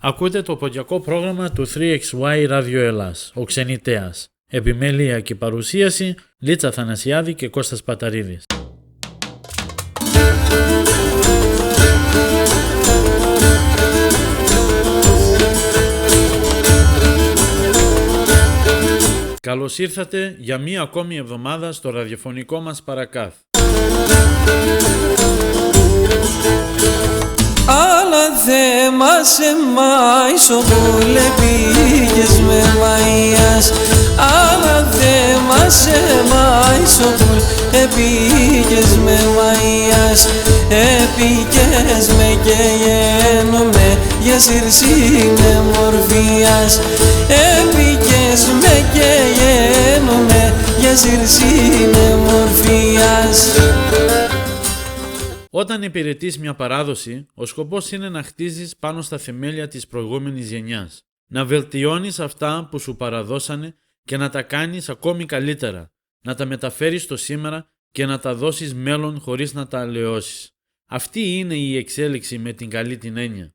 Ακούτε το ποντιακό πρόγραμμα του 3XY Ράδιο Ελλάς, ο Ξενιτέας. Επιμέλεια και παρουσίαση Λίτσα Θανασιάδη και Κώστας Παταρίδης. Καλώς ήρθατε για μία ακόμη εβδομάδα στο ραδιοφωνικό μας παρακάθ. Αλλά δε μας εμάεις όπου πήγες με μαΐας. Αλλά δε μας εμάεις όπου πήγες με μαΐας. Επήγες με και γένομαι για συρσίνε μορφίας. Επήγες με και γένομαι για συρσίνε μορφίας. Όταν υπηρετείς μια παράδοση, ο σκοπός είναι να χτίζεις πάνω στα θεμέλια της προηγούμενης γενιάς. Να βελτιώνεις αυτά που σου παραδώσανε και να τα κάνεις ακόμη καλύτερα. Να τα μεταφέρεις στο σήμερα και να τα δώσεις μέλλον χωρίς να τα αλλοιώσεις. Αυτή είναι η εξέλιξη με την καλή την έννοια.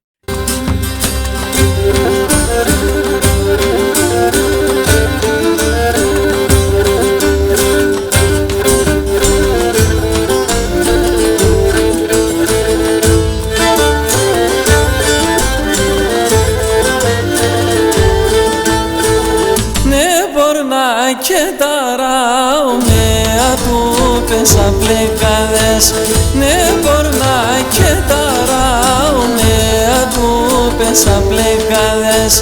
Και ταράω με ατούπες απλεκάδες. Ναι μπορνά και ταράω με ατούπες απλεκάδες.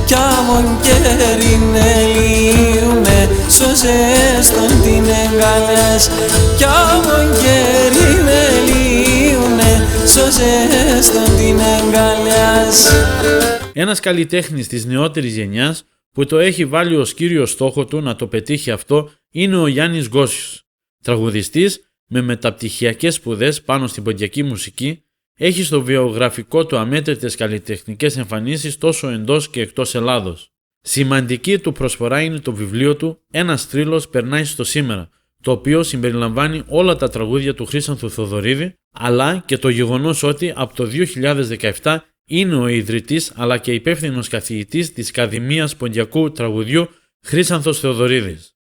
Κι άμον καιρίνε λίουνε σώζες τον την εγκαλιάς. Κι άμον καιρίνε λίουνε σώζες τον την εγκαλιάς. Ένας καλλιτέχνης της νεότερης γενιάς που το έχει βάλει ως κύριο στόχο του να το πετύχει αυτό είναι ο Γιάννης Γκόσιος. Τραγουδιστής με μεταπτυχιακές σπουδές πάνω στην ποντιακή μουσική, έχει στο βιογραφικό του αμέτρητες καλλιτεχνικές εμφανίσεις τόσο εντός και εκτός Ελλάδος. Σημαντική του προσφορά είναι το βιβλίο του «Ένας θρύλος περνάει στο σήμερα», το οποίο συμπεριλαμβάνει όλα τα τραγούδια του Χρήσανθου Θοδωρίδη, αλλά και το γεγονός ότι από το 2017 είναι ο ιδρυτής αλλά και υπεύθυνος καθηγητής της Ακαδημίας Ποντιακού Τραγουδιού Χρήσανθος Θεοδωρίδης.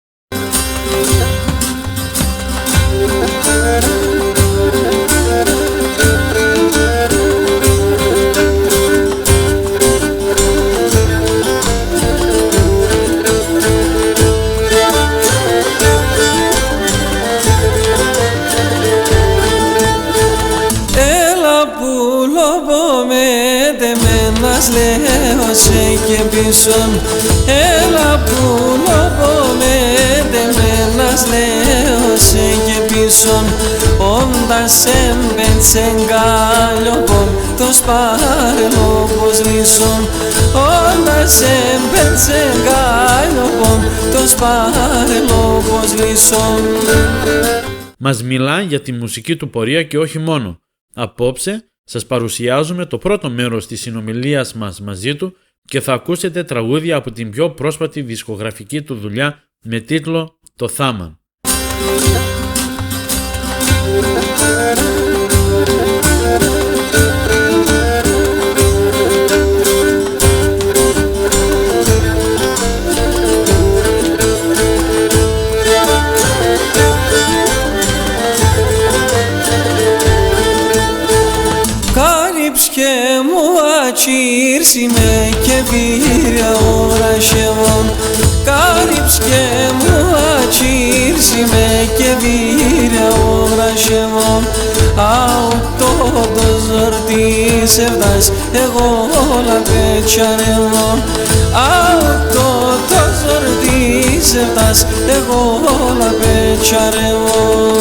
Λέω σε και πίσω, έλα που λόγω με δεμένας. Λέω σε και πίσω, όντας εμπεντσεγκάλιοπον το σπάρελο πως λύσον. Όντας εμπεντσεγκάλιοπον το σπάρελο πως λύσον. Μας μιλά για τη μουσική του πορεία και όχι μόνο. Απόψε σας παρουσιάζουμε το πρώτο μέρος της συνομιλίας μας μαζί του και θα ακούσετε τραγούδια από την πιο πρόσφατη δισκογραφική του δουλειά με τίτλο «Το Θάμα». Και μου ατσίρσιμε και βίρια ορασεβόν. Κάλυψ και μου ατσίρσιμε και βίρια ορασεβόν. Αουτό το ζορτής ευδάς εγώ όλα πετσαρεβόν. Αουτό το ζορτής ευδάς εγώ όλα πετσαρεβόν.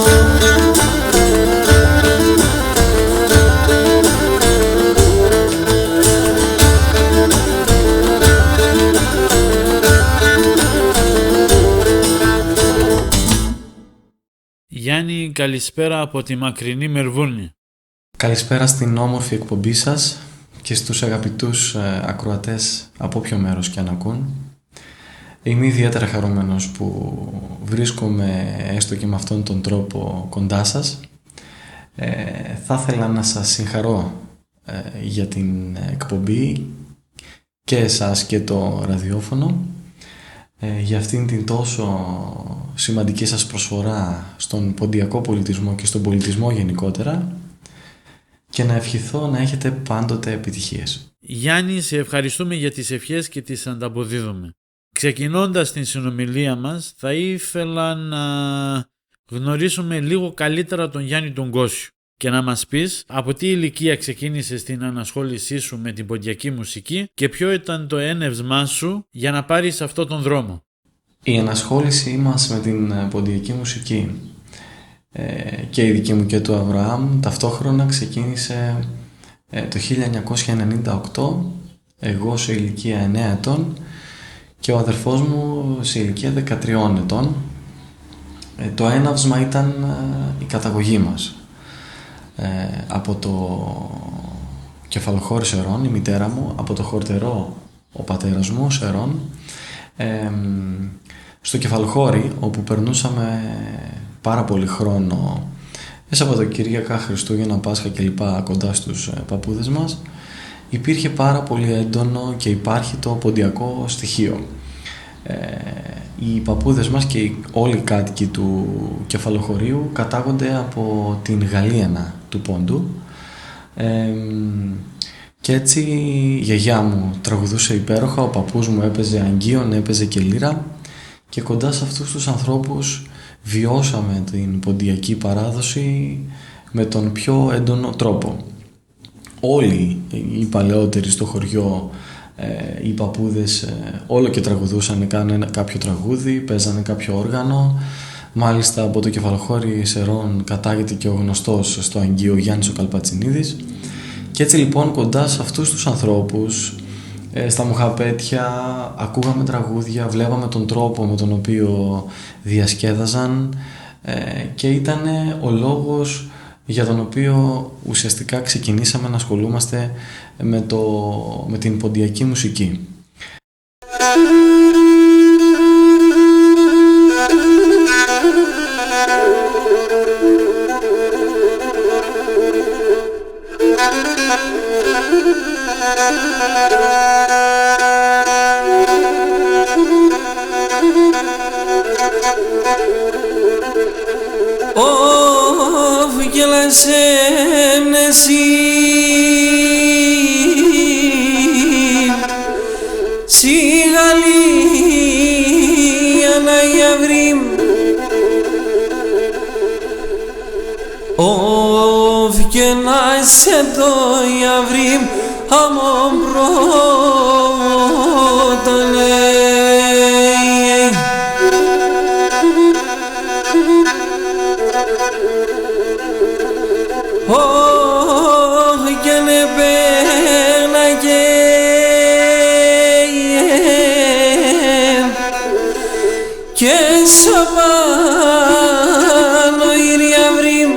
Γιάννη, καλησπέρα από τη μακρινή Μελβούρνη. Καλησπέρα στην όμορφη εκπομπή σας και στους αγαπητούς ακροατές από όποιο μέρος και αν ακούν. Είμαι ιδιαίτερα χαρούμενος που βρίσκομαι έστω και με αυτόν τον τρόπο κοντά σας. Θα ήθελα να σας συγχαρώ για την εκπομπή και εσάς και το ραδιόφωνο για αυτήν την τόσο σημαντική σας προσφορά στον ποντιακό πολιτισμό και στον πολιτισμό γενικότερα και να ευχηθώ να έχετε πάντοτε επιτυχίες. Γιάννη, σε ευχαριστούμε για τις ευχές και τις ανταποδίδουμε. Ξεκινώντας την συνομιλία μας, θα ήθελα να γνωρίσουμε λίγο καλύτερα τον Γιάννη τον Γκόσιο και να μας πεις από τι ηλικία ξεκίνησες την ανασχόλησή σου με την ποντιακή μουσική και ποιο ήταν το ένευσμά σου για να πάρεις αυτό τον δρόμο. Η ανασχόλησή μας με την ποντιακή μουσική και η δική μου και του Αβραάμ ταυτόχρονα ξεκίνησε το 1998, εγώ σε ηλικία 9 ετών και ο αδερφός μου σε ηλικία 13 ετών. Το έναυσμα ήταν η καταγωγή μας. Από το Κεφαλοχώρι Σερών, η μητέρα μου, από το Χορτερό ο πατέρας μου, Σερών, στο Κεφαλοχώρι, όπου περνούσαμε πάρα πολύ χρόνο Σαββατοκύριακα, Χριστούγεννα, Πάσχα κλπ. Κοντά στους παππούδες μας, υπήρχε πάρα πολύ έντονο και υπάρχει το ποντιακό στοιχείο. Οι παππούδες μας και όλοι οι κάτοικοι του Κεφαλοχωρίου κατάγονται από την Γαλλίαινα του Πόντου και έτσι η γιαγιά μου τραγουδούσε υπέροχα, ο παππούς μου έπαιζε αγγείον, έπαιζε και λύρα και κοντά σε αυτούς τους ανθρώπους βιώσαμε την ποντιακή παράδοση με τον πιο έντονο τρόπο. Όλοι οι παλαιότεροι στο χωριό, οι παππούδες όλο και τραγουδούσαν, κάνανε κάποιο τραγούδι, παίζανε κάποιο όργανο. Μάλιστα από το Κεφαλοχώρι Σερών κατάγεται και ο γνωστός στο αγγείο Γιάννης ο Καλπατσινίδης. Και έτσι λοιπόν κοντά σε αυτούς τους ανθρώπους, στα μουχαπέτια, ακούγαμε τραγούδια, βλέπαμε τον τρόπο με τον οποίο διασκέδαζαν και ήταν ο λόγος για τον οποίο ουσιαστικά ξεκινήσαμε να ασχολούμαστε με την ποντιακή μουσική. σε το Ιαβρίμ αμον πρότανε όχι και ναι πέναγε και σαπάνω Ιαβρίμ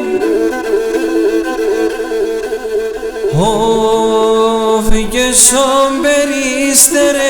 όφηκε σον περιστερεότανε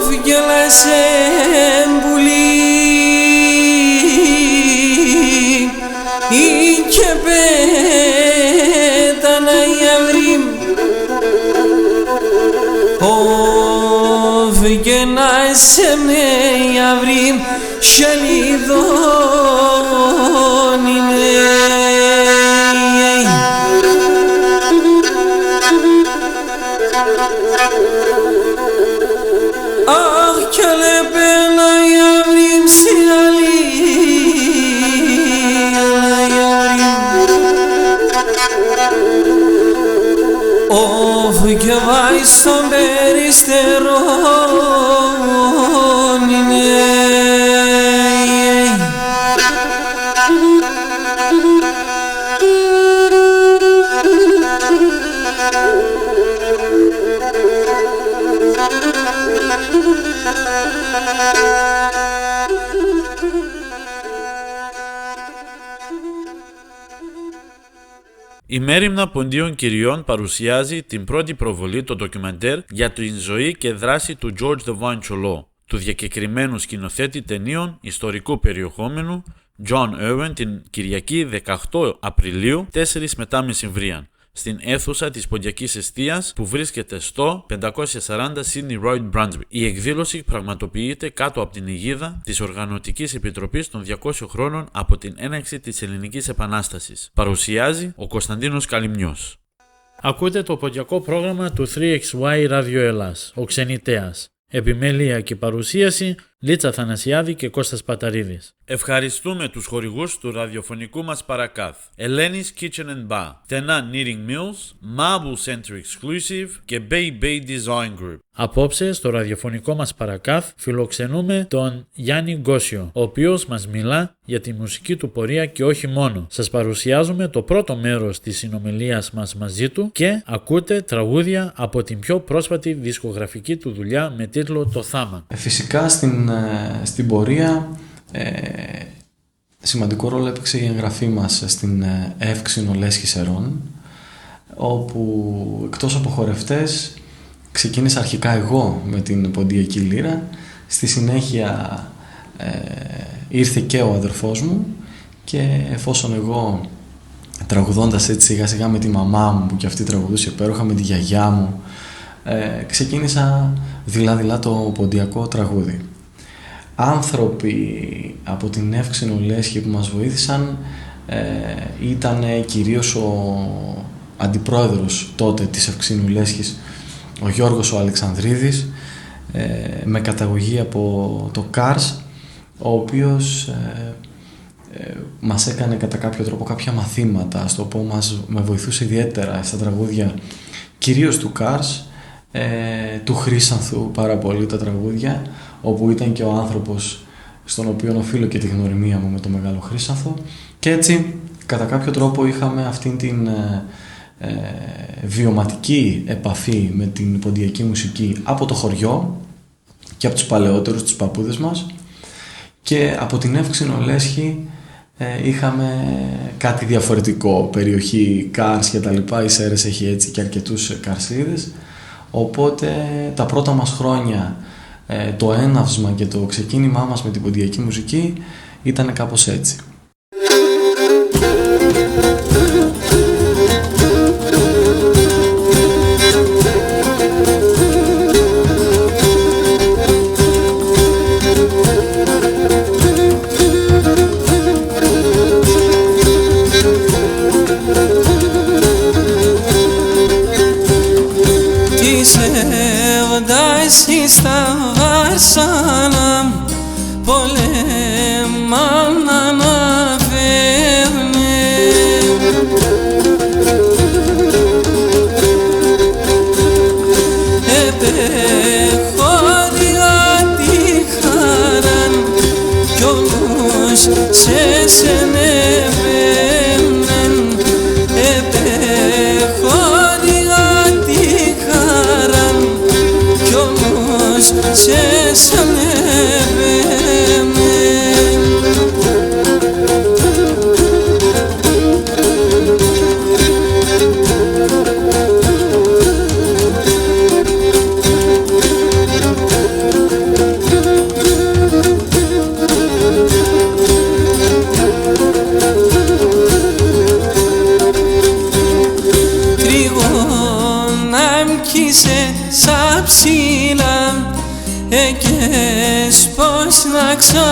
Όφγελασε πουλί ή και πέτανα η αυρίμ όφγελασε με η αυρίμ σελίδων είναι Αχ κι αλεπέλα γιαβρίμ σιγαλή Όφ και βάει στον περιστερόν είναι Η Μέριμνα Ποντίων Κυριών παρουσιάζει την πρώτη προβολή το ντοκιμαντέρ για την ζωή και δράση του George Devine Cholot, του διακεκριμένου σκηνοθέτη ταινίων ιστορικού περιεχόμενου John Irwin, την Κυριακή 18 Απριλίου 4 μετά μεσημβρίαν, στην αίθουσα της Ποντιακής Εστίας που βρίσκεται στο 540 Sydney Road, Brunswick. Η εκδήλωση πραγματοποιείται κάτω από την αιγίδα της Οργανωτικής Επιτροπής των 200 χρόνων από την έναρξη της Ελληνικής Επανάστασης. Παρουσιάζει ο Κωνσταντίνος Καλυμνιός. Ακούτε το ποντιακό πρόγραμμα του 3XY Radio Ελλάς, ο Ξενιτέας. Επιμέλεια και παρουσίαση Λίτσα Θανασιάδη και Κώστας Παταρίδης. Ευχαριστούμε τους χορηγούς του ραδιοφωνικού μας παρακάθ. Ελένης Kitchen and Bar, Τενά Knitting Mills, Marble Center Exclusive και Bay Design Group. Απόψε στο ραδιοφωνικό μας παρακάθ φιλοξενούμε τον Γιάννη Γκόσιο, ο οποίος μας μιλά για τη μουσική του πορεία και όχι μόνο. Σας παρουσιάζουμε το πρώτο μέρος της συνομιλίας μας μαζί του και ακούτε τραγούδια από την πιο πρόσφατη δισκογραφική του δουλειά με τίτλο «Το Θάμα». Φυσικά στην πορεία σημαντικό ρόλο έπαιξε η εγγραφή μας στην Εύξηνο Λέσχη Σερών, όπου εκτός από χορευτές ξεκίνησα αρχικά εγώ με την ποντιακή λύρα. Στη συνέχεια ήρθε και ο αδερφός μου και εφόσον εγώ τραγουδώντας έτσι σιγά σιγά με τη μαμά μου που και αυτή τραγουδούσε υπέροχα, με τη γιαγιά μου, ξεκίνησα δειλά-δειλά το ποντιακό τραγούδι. Άνθρωποι από την Εύξηνο Λέσχη που μας βοήθησαν ήταν κυρίως ο αντιπρόεδρος τότε της Ευξήνου Λέσχης, ο Γιώργος ο Αλεξανδρίδης, με καταγωγή από το ΚΑΡΣ, ο οποίος μας έκανε κατά κάποιο τρόπο κάποια μαθήματα, στο οποίο με βοηθούσε ιδιαίτερα στα τραγούδια κυρίως του ΚΑΡΣ, του Χρύσανθου πάρα πολύ τα τραγούδια, όπου ήταν και ο άνθρωπος στον οποίο οφείλω και τη γνωριμία μου με το Μεγάλο Χρύσανθο, και έτσι κατά κάποιο τρόπο είχαμε αυτήν την βιωματική επαφή με την ποντιακή μουσική από το χωριό και από τους παλαιότερους, τους παππούδες μας, και από την Εύξηνο Λέσχη είχαμε κάτι διαφορετικό, περιοχή Κάρς και τα λοιπά. Η Σέρρες έχει έτσι και αρκετούς καρσίδες, οπότε τα πρώτα μας χρόνια το έναυσμα και το ξεκίνημά μας με την ποντιακή μουσική ήταν κάπως έτσι. Στα Βαρσάλα πολέμα να αναφέρνε, επεχώρια τη χαράν κι όλους σε σενεβαίνεν, επεχώρια τη χαράν κι όμως σε σανεύεμε. Τριγώνα μκίσε σαν ψήλα εκες πως να ξαούμε,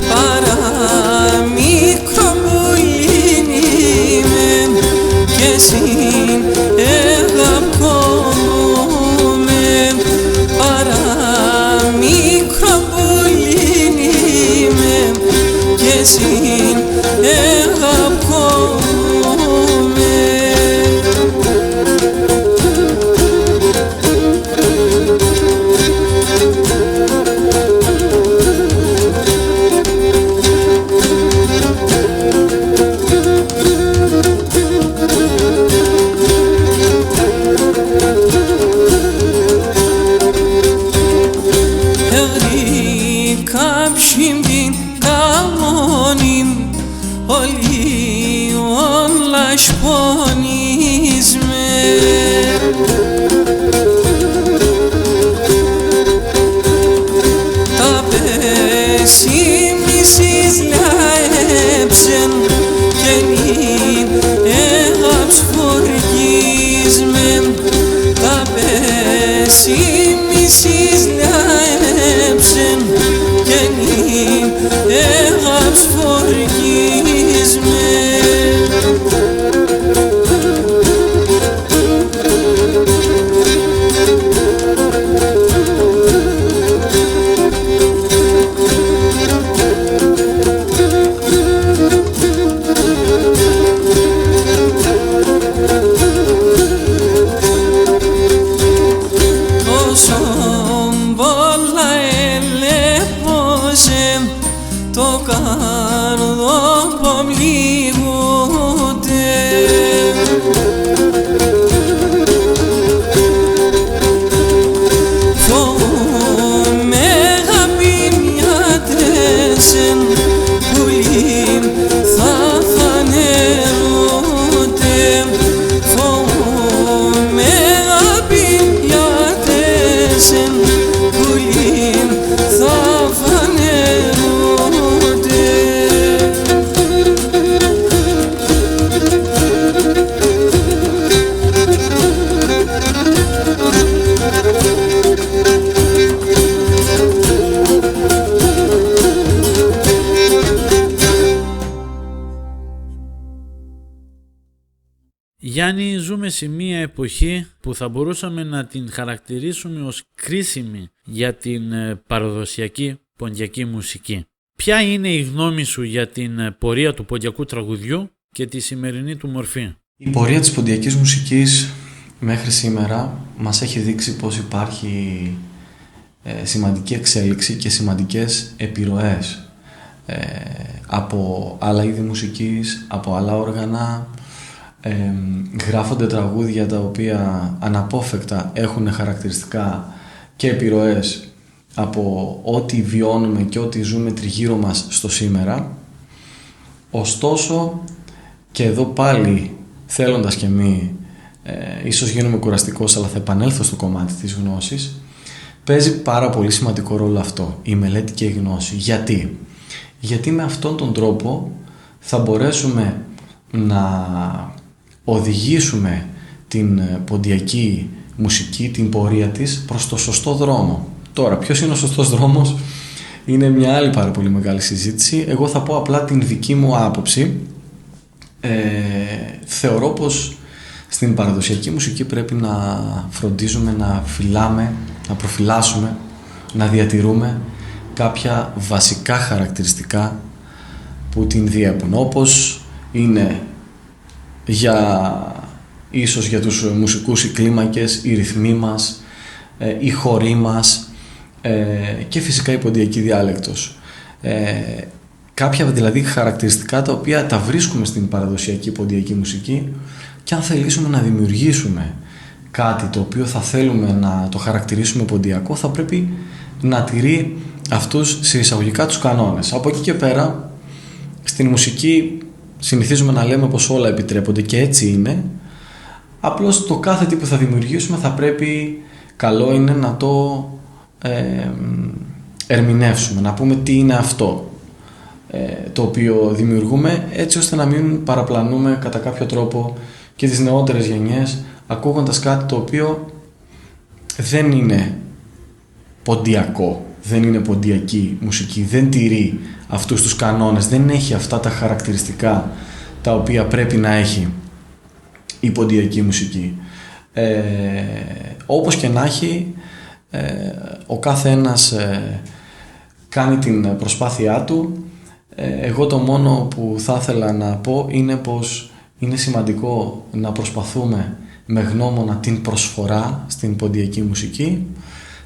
παραμύθι εσύ αγαπώ. Γιάννη, ζούμε σε μία εποχή που θα μπορούσαμε να την χαρακτηρίσουμε ως κρίσιμη για την παραδοσιακή ποντιακή μουσική. Ποια είναι η γνώμη σου για την πορεία του ποντιακού τραγουδιού και τη σημερινή του μορφή? Η πορεία της ποντιακής μουσικής μέχρι σήμερα μας έχει δείξει πως υπάρχει σημαντική εξέλιξη και σημαντικές επιρροές από άλλα είδη μουσικής, από άλλα όργανα. Γράφονται τραγούδια τα οποία αναπόφευκτα έχουν χαρακτηριστικά και επιρροές από ό,τι βιώνουμε και ό,τι ζούμε τριγύρω μας στο σήμερα. Ωστόσο, και εδώ πάλι θέλοντας και μη, ίσως γίνομαι κουραστικός, αλλά θα επανέλθω στο κομμάτι της γνώσης, παίζει πάρα πολύ σημαντικό ρόλο αυτό, η μελέτη και η γνώση. Γιατί με αυτόν τον τρόπο θα μπορέσουμε να οδηγήσουμε την ποντιακή μουσική, την πορεία της προς το σωστό δρόμο. Τώρα, ποιος είναι ο σωστός δρόμος είναι μια άλλη πάρα πολύ μεγάλη συζήτηση. Εγώ θα πω απλά την δική μου άποψη. Θεωρώ πως στην παραδοσιακή μουσική πρέπει να φροντίζουμε να φυλάμε, να προφυλάσσουμε, να διατηρούμε κάποια βασικά χαρακτηριστικά που την διέπουν, όπως είναι ίσως για τους μουσικούς οι κλίμακες, οι ρυθμοί μας, οι χοροί μας και φυσικά η ποντιακή διάλεκτος. Κάποια δηλαδή χαρακτηριστικά τα οποία τα βρίσκουμε στην παραδοσιακή ποντιακή μουσική, και αν θελήσουμε να δημιουργήσουμε κάτι το οποίο θα θέλουμε να το χαρακτηρίσουμε ποντιακό, θα πρέπει να τηρεί αυτούς σε εισαγωγικά τους κανόνες. Από εκεί και πέρα στην μουσική συνηθίζουμε να λέμε πως όλα επιτρέπονται, και έτσι είναι. Απλώς το κάθε τι που θα δημιουργήσουμε θα πρέπει, καλό είναι να το ερμηνεύσουμε, να πούμε τι είναι αυτό το οποίο δημιουργούμε, έτσι ώστε να μην παραπλανούμε κατά κάποιο τρόπο και τις νεότερες γενιές ακούγοντας κάτι το οποίο δεν είναι ποντιακό, δεν είναι ποντιακή μουσική, δεν τηρεί αυτούς τους κανόνες, δεν έχει αυτά τα χαρακτηριστικά τα οποία πρέπει να έχει η ποντιακή μουσική. Όπως και να έχει, ο κάθε ένας κάνει την προσπάθειά του Εγώ το μόνο που θα ήθελα να πω είναι πως είναι σημαντικό να προσπαθούμε με γνώμονα την προσφορά στην ποντιακή μουσική.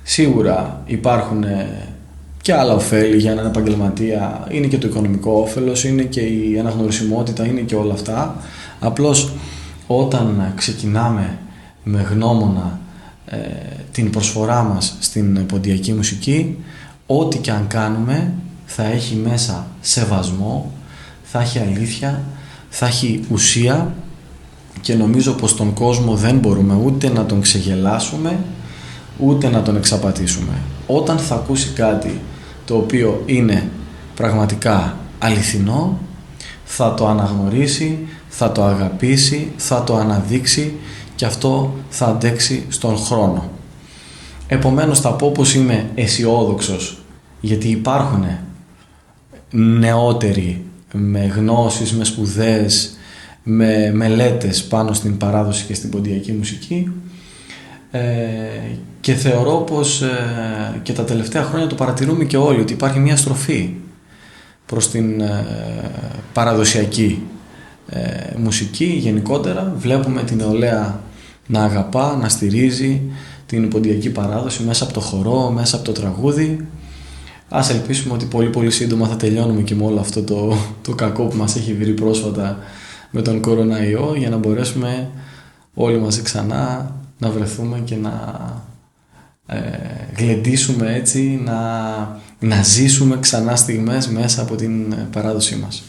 Σίγουρα υπάρχουν και άλλα ωφέλη για έναν επαγγελματία, είναι και το οικονομικό όφελος, είναι και η αναγνωρισιμότητα, είναι και όλα αυτά. Απλώς όταν ξεκινάμε με γνώμονα την προσφορά μας στην ποντιακή μουσική, ό,τι και αν κάνουμε θα έχει μέσα σεβασμό, θα έχει αλήθεια, θα έχει ουσία και νομίζω πως τον κόσμο δεν μπορούμε ούτε να τον ξεγελάσουμε ούτε να τον εξαπατήσουμε. Όταν θα ακούσει κάτι το οποίο είναι πραγματικά αληθινό, θα το αναγνωρίσει, θα το αγαπήσει, θα το αναδείξει και αυτό θα αντέξει στον χρόνο. Επομένως θα πω πως είμαι αισιόδοξος, γιατί υπάρχουν νεότεροι με γνώσεις, με σπουδές, με μελέτες πάνω στην παράδοση και στην ποντιακή μουσική, και θεωρώ πως και τα τελευταία χρόνια το παρατηρούμε και όλοι, ότι υπάρχει μια στροφή προς την παραδοσιακή μουσική γενικότερα. Βλέπουμε την νεολαία να αγαπά, να στηρίζει την ποντιακή παράδοση μέσα από το χορό, μέσα από το τραγούδι. Ας ελπίσουμε ότι πολύ πολύ σύντομα θα τελειώνουμε και με όλο αυτό το κακό που μας έχει βρει πρόσφατα με τον κοροναϊό, για να μπορέσουμε όλοι μαζί ξανά να βρεθούμε και να γλεντήσουμε έτσι, να ζήσουμε ξανά στιγμές μέσα από την παράδοσή μας.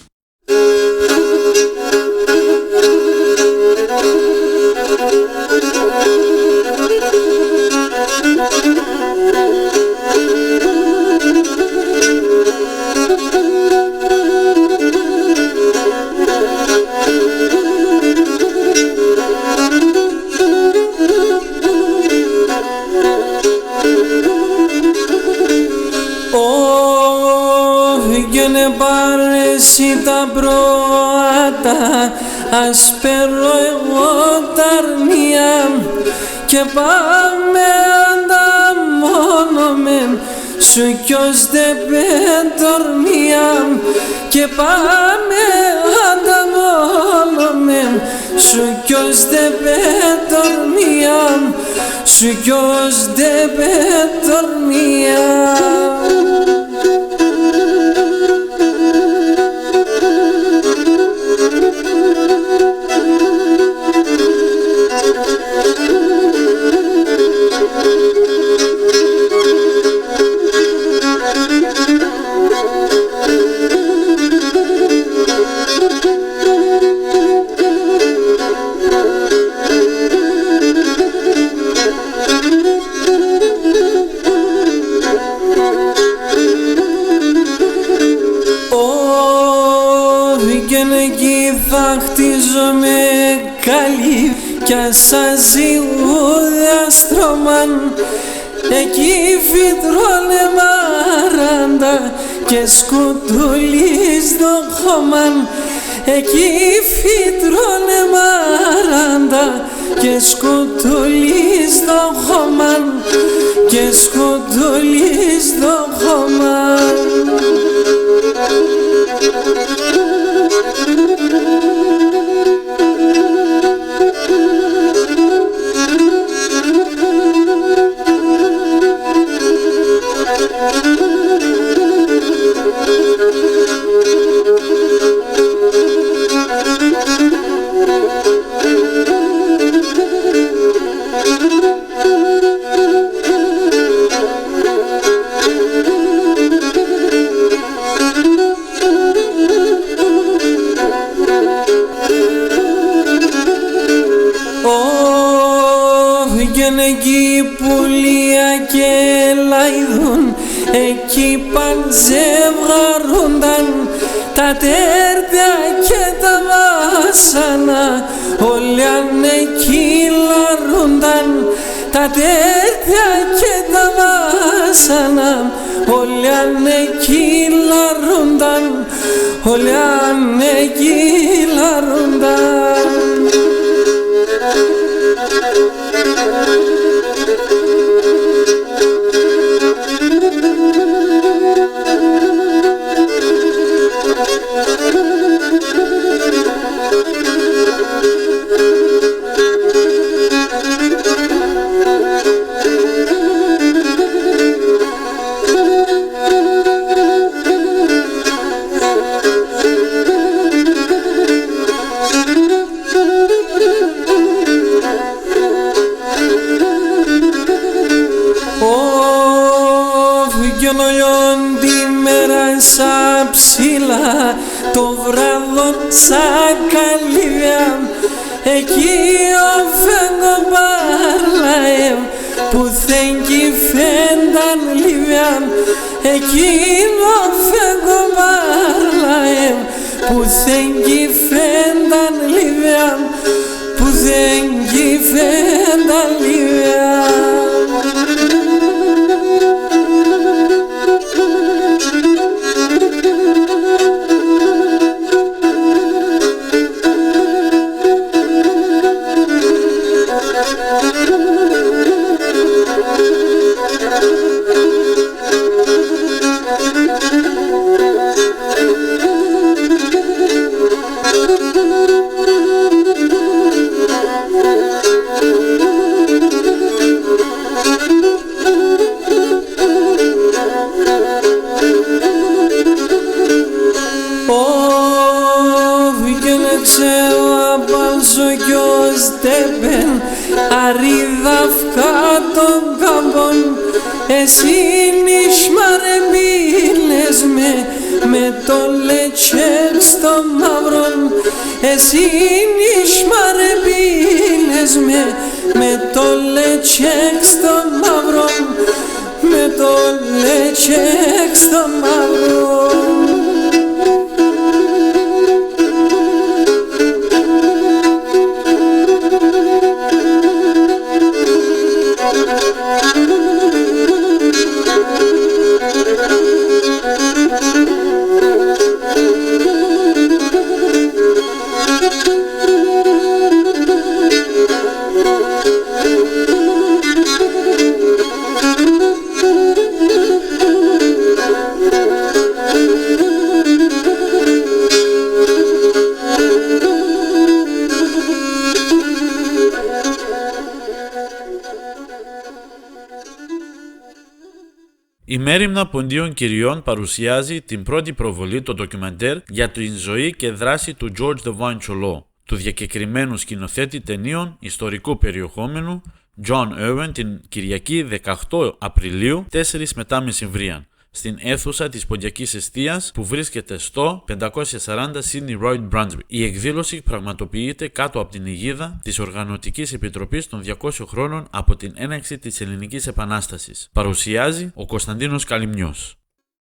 Τα πρώτα ασπερώ εγώ τα αρνία και πάμε ανταμώνομαι σου κι ως δε πεντορμία και πάμε ανταμώνομαι σου κι ως δε πεντορμία σου κι ως δε πεντορμία. Χτίζομαι καλή κι ασάζει ουδαστρώμαν εκεί φυτρώνε μαράντα και σκουτουλείς το χώμαν εκεί φυτρώνε μαράντα και σκουτουλείς το χώμαν και σκουτουλείς το χώμαν. Εκεί πουλία και λαϊδούν, εκεί παντζευγαρούνταν τα τέρτια και τα βάσανα, όλοι αν εκεί λαρούνταν τα τέρτια και τα βάσανα, όλοι αν εκεί λαρούνταν, όλοι αν εκεί λαρούνταν. Ψηλά το βράδο σαν καλύβια εκεί ο φεγγοπάρλαε που θέγγι φένταν λίβια εκεί ο φεγγοπάρλαε που θέγγι φένταν λίβια που θέγγι φένταν λίβια. Εσύ νησμάρε μπήλες με το λετσέκ στο μαύρο. Εσύ νησμάρε μπήλες με το λετσέκ στο μαύρο. Με το λετσέκ στο μαύρο. Η Μέριμνα Ποντίων Κυριών παρουσιάζει την πρώτη προβολή, το ντοκιμαντέρ για την ζωή και δράση του George Devine Cholot, του διακεκριμένου σκηνοθέτη ταινίων ιστορικού περιεχόμενου John Irwin, την Κυριακή 18 Απριλίου 4 μετά μεσημβρίαν, στην αίθουσα της Ποντιακής Εστίας που βρίσκεται στο 540 Sydney Road, Brunswick. Η εκδήλωση πραγματοποιείται κάτω από την αιγίδα της Οργανωτικής Επιτροπής των 200 χρόνων από την έναρξη της Ελληνικής Επανάστασης. Παρουσιάζει ο Κωνσταντίνος Καλυμνιός.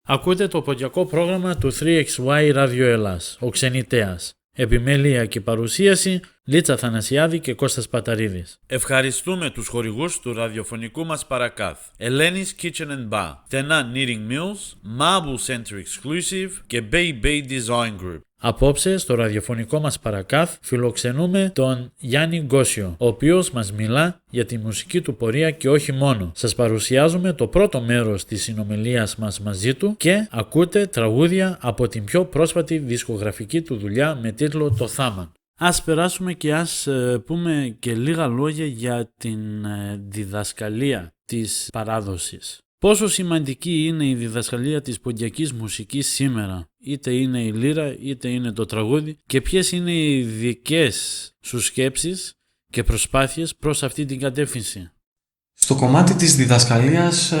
Ακούτε το ποντιακό πρόγραμμα του 3XY Radio Ελλάς, ο Ξενιτέας. Επιμέλεια και παρουσίαση Λίτσα Θανασιάδη και Κώστας Παταρίδης. Ευχαριστούμε τους χορηγούς του ραδιοφωνικού μας παρακάθ. Ελένης Kitchen and Bar, Τενά Knitting Mills, Marble Center Exclusive και Bay Design Group. Απόψε στο ραδιοφωνικό μας παρακάθ φιλοξενούμε τον Γιάννη Γκόσιο, ο οποίος μας μιλά για τη μουσική του πορεία και όχι μόνο. Σας παρουσιάζουμε το πρώτο μέρος της συνομιλίας μας μαζί του και ακούτε τραγούδια από την πιο πρόσφατη δισκογραφική του δουλειά με τίτλο «Το Θάμαν». Ας περάσουμε και ας πούμε και λίγα λόγια για την διδασκαλία της παράδοσης. Πόσο σημαντική είναι η διδασκαλία της ποντιακής μουσικής σήμερα, είτε είναι η λύρα είτε είναι το τραγούδι, και ποιες είναι οι δικές σου σκέψεις και προσπάθειες προς αυτή την κατεύθυνση? Στο κομμάτι της διδασκαλίας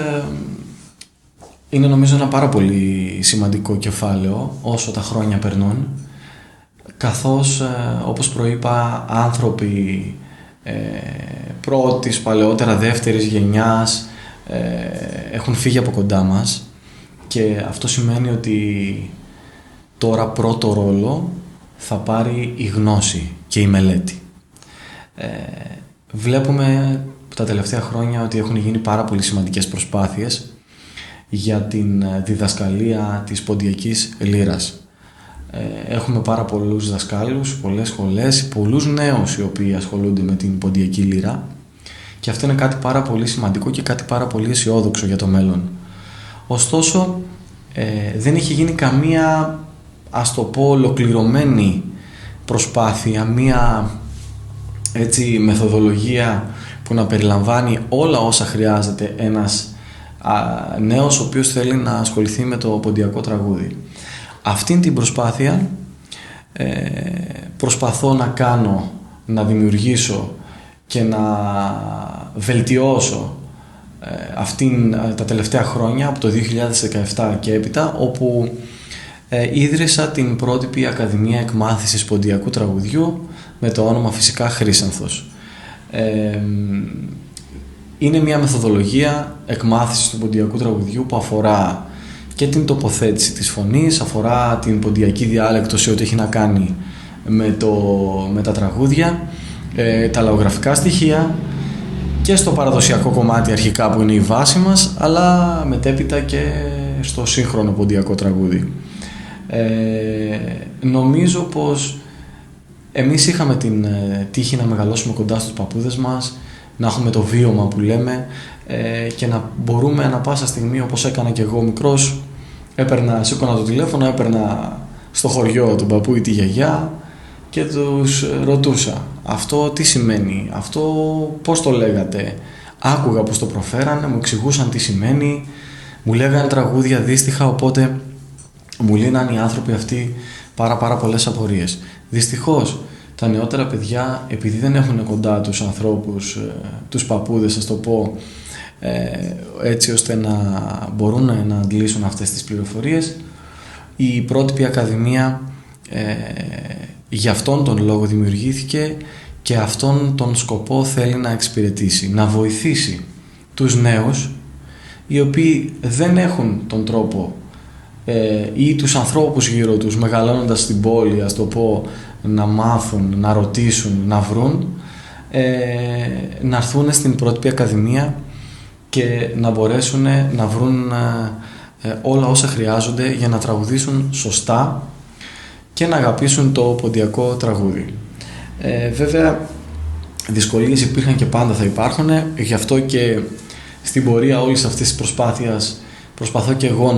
είναι νομίζω ένα πάρα πολύ σημαντικό κεφάλαιο όσο τα χρόνια περνούν, καθώς όπως προείπα άνθρωποι πρώτης, παλαιότερα δεύτερης γενιάς έχουν φύγει από κοντά μας, και αυτό σημαίνει ότι τώρα πρώτο ρόλο θα πάρει η γνώση και η μελέτη. Βλέπουμε τα τελευταία χρόνια ότι έχουν γίνει πάρα πολύ σημαντικές προσπάθειες για την διδασκαλία της ποντιακής λύρας. Έχουμε πάρα πολλούς δασκάλους, πολλές σχολές, πολλούς νέους οι οποίοι ασχολούνται με την ποντιακή λύρα, και αυτό είναι κάτι πάρα πολύ σημαντικό και κάτι πάρα πολύ αισιόδοξο για το μέλλον. Ωστόσο, δεν έχει γίνει καμία ας το πω, ολοκληρωμένη προσπάθεια, μία έτσι μεθοδολογία που να περιλαμβάνει όλα όσα χρειάζεται ένας νέος ο οποίος θέλει να ασχοληθεί με το ποντιακό τραγούδι. Αυτήν την προσπάθεια προσπαθώ να κάνω, να δημιουργήσω και να βελτιώσω τα τελευταία χρόνια, από το 2017 και έπειτα, όπου ίδρυσα την πρότυπη Ακαδημία Εκμάθησης Ποντιακού Τραγουδιού με το όνομα φυσικά Χρύσανθος. Είναι μια μεθοδολογία εκμάθησης του ποντιακού τραγουδιού που αφορά και την τοποθέτηση της φωνής, αφορά την ποντιακή διάλεκτο σε ό,τι έχει να κάνει με τα τραγούδια, τα λαογραφικά στοιχεία και στο παραδοσιακό κομμάτι αρχικά που είναι η βάση μας, αλλά μετέπειτα και στο σύγχρονο ποντιακό τραγούδι. Νομίζω πως εμείς είχαμε την τύχη να μεγαλώσουμε κοντά στους παππούδες μας, να έχουμε το βίωμα που λέμε και να μπορούμε ανα πάσα στιγμή, όπως έκανα και εγώ μικρός, σήκωνα το τηλέφωνο, έπαιρνα στο χωριό τον παππού ή τη γιαγιά και τους ρωτούσα αυτό τι σημαίνει, αυτό πώς το λέγατε. Άκουγα πως το προφέρανε, μου εξηγούσαν τι σημαίνει, μου λέγανε τραγούδια δύστιχα, οπότε μου λύναν οι άνθρωποι αυτοί πάρα πολλές απορίες. Δυστυχώς τα νεότερα παιδιά, επειδή δεν έχουν κοντά τους ανθρώπους, τους παππούδες, ας το πω, έτσι ώστε να μπορούν να αντλήσουν αυτές τις πληροφορίες, η πρότυπη Ακαδημία για αυτόν τον λόγο δημιουργήθηκε και αυτόν τον σκοπό θέλει να εξυπηρετήσει, να βοηθήσει τους νέους οι οποίοι δεν έχουν τον τρόπο ή τους ανθρώπους γύρω τους, μεγαλώνοντας στην πόλη, ας το πω, να μάθουν, να ρωτήσουν, να βρουν, να έρθουν στην πρότυπη Ακαδημία και να μπορέσουν να βρουν όλα όσα χρειάζονται για να τραγουδήσουν σωστά και να αγαπήσουν το ποντιακό τραγούδι. Βέβαια, δυσκολίες υπήρχαν και πάντα θα υπάρχουν, γι' αυτό και στην πορεία όλης αυτής της προσπάθειας προσπαθώ και εγώ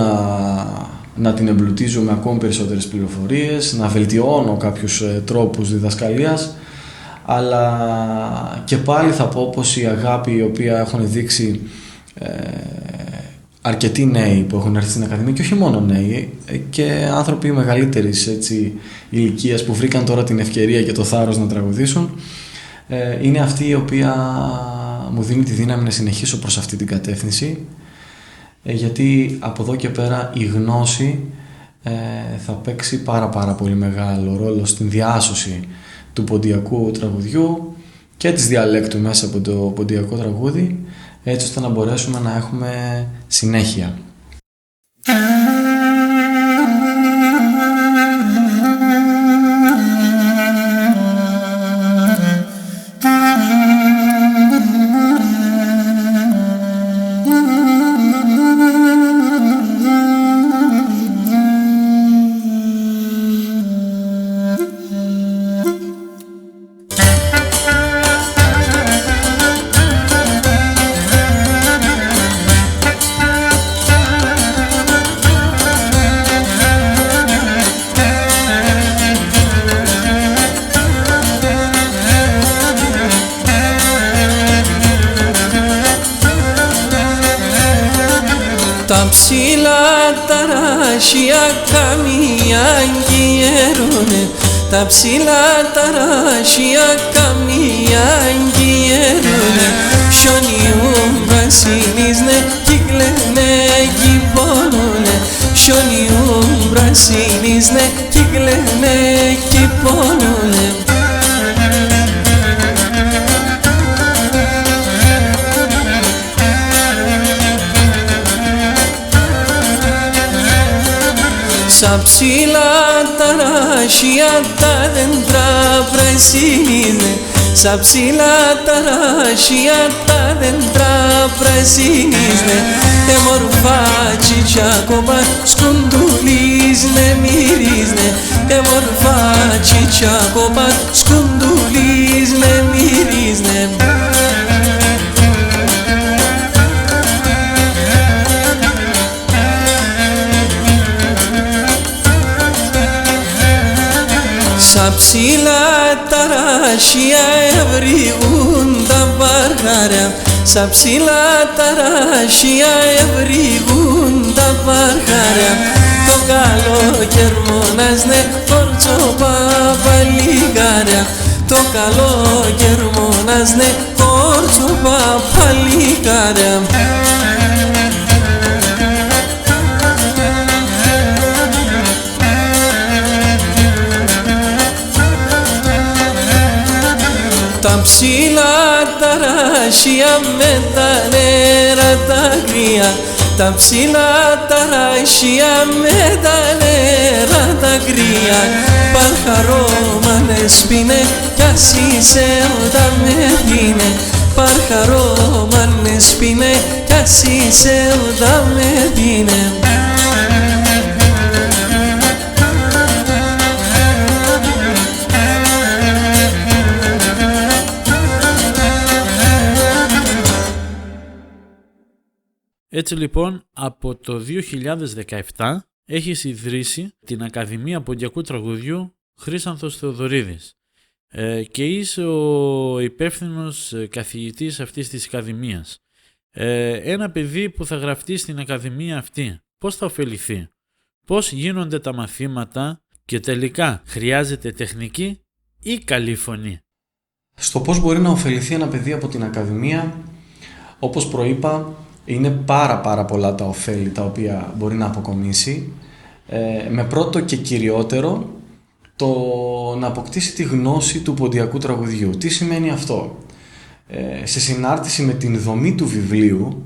να την εμπλουτίζω με ακόμη περισσότερες πληροφορίες, να βελτιώνω κάποιους τρόπους διδασκαλίας, αλλά και πάλι θα πω πως η αγάπη η οποία έχουν δείξει αρκετοί νέοι που έχουν έρθει στην Ακαδημία, και όχι μόνο νέοι, και άνθρωποι μεγαλύτερης ηλικίας που βρήκαν τώρα την ευκαιρία και το θάρρος να τραγουδήσουν, είναι αυτή η οποία μου δίνει τη δύναμη να συνεχίσω προς αυτή την κατεύθυνση, γιατί από εδώ και πέρα η γνώση θα παίξει πάρα πολύ μεγάλο ρόλο στην διάσωση του ποντιακού τραγουδιού και της διαλέκτου μέσα από το ποντιακό τραγούδι, έτσι ώστε να μπορέσουμε να έχουμε συνέχεια. Τα ψηλά ταράσια καμία γυρούνε, τα ψηλά ταράσια καμία γυρούνε, σιωνιούν πρασίνισνε κύκλαινε κυπώνουνε, σιωνιούν πρασίνισνε κύκλαινε κυπώνουνε. Σαν ψηλά ταράσια τα δέντρα πρασίνιζε, σαν ψηλά ταράσια τα δέντρα πρασίνιζε, μορφά τσιτσάκοπα σκουντουλίζνε μυρίζνε, μορφά τσιτσάκοπα σκουντουλίζνε μυρίζνε. Στα ψηλά τα ράσια ευρύγουν τα βαργάρια, στα ψηλά τα ράσια ευρύγουν τα βαργάρια. Το καλό κερμόνασνε κορτσόπα παλικάρια, το καλό κερμόνασνε κορτσόπα παλικάρια. Τα ψηλά τα ράσια με τα νερά τα κρύα, τα ψηλά τα ράσια με τα νερά τα κρύα. Παρχαρόμανες πίνε κι ας είσαι όταν με δίνε, παρχαρόμανες πίνε κι ας είσαι όταν με δίνε. Έτσι λοιπόν, από το 2017 έχει ιδρύσει την Ακαδημία Ποντιακού Τραγουδιού Χρύσανθος Θεοδωρίδης και είσαι ο υπεύθυνος καθηγητής αυτής της Ακαδημίας. Ένα παιδί που θα γραφτεί στην Ακαδημία αυτή, πώς θα ωφεληθεί, πώς γίνονται τα μαθήματα και τελικά χρειάζεται τεχνική ή καλή φωνή? Στο πώς μπορεί να ωφεληθεί ένα παιδί από την Ακαδημία, όπως προείπα, είναι πάρα πολλά τα ωφέλη τα οποία μπορεί να αποκομίσει, με πρώτο και κυριότερο το να αποκτήσει τη γνώση του ποντιακού τραγουδιού. Τι σημαίνει αυτό? Σε συνάρτηση με την δομή του βιβλίου,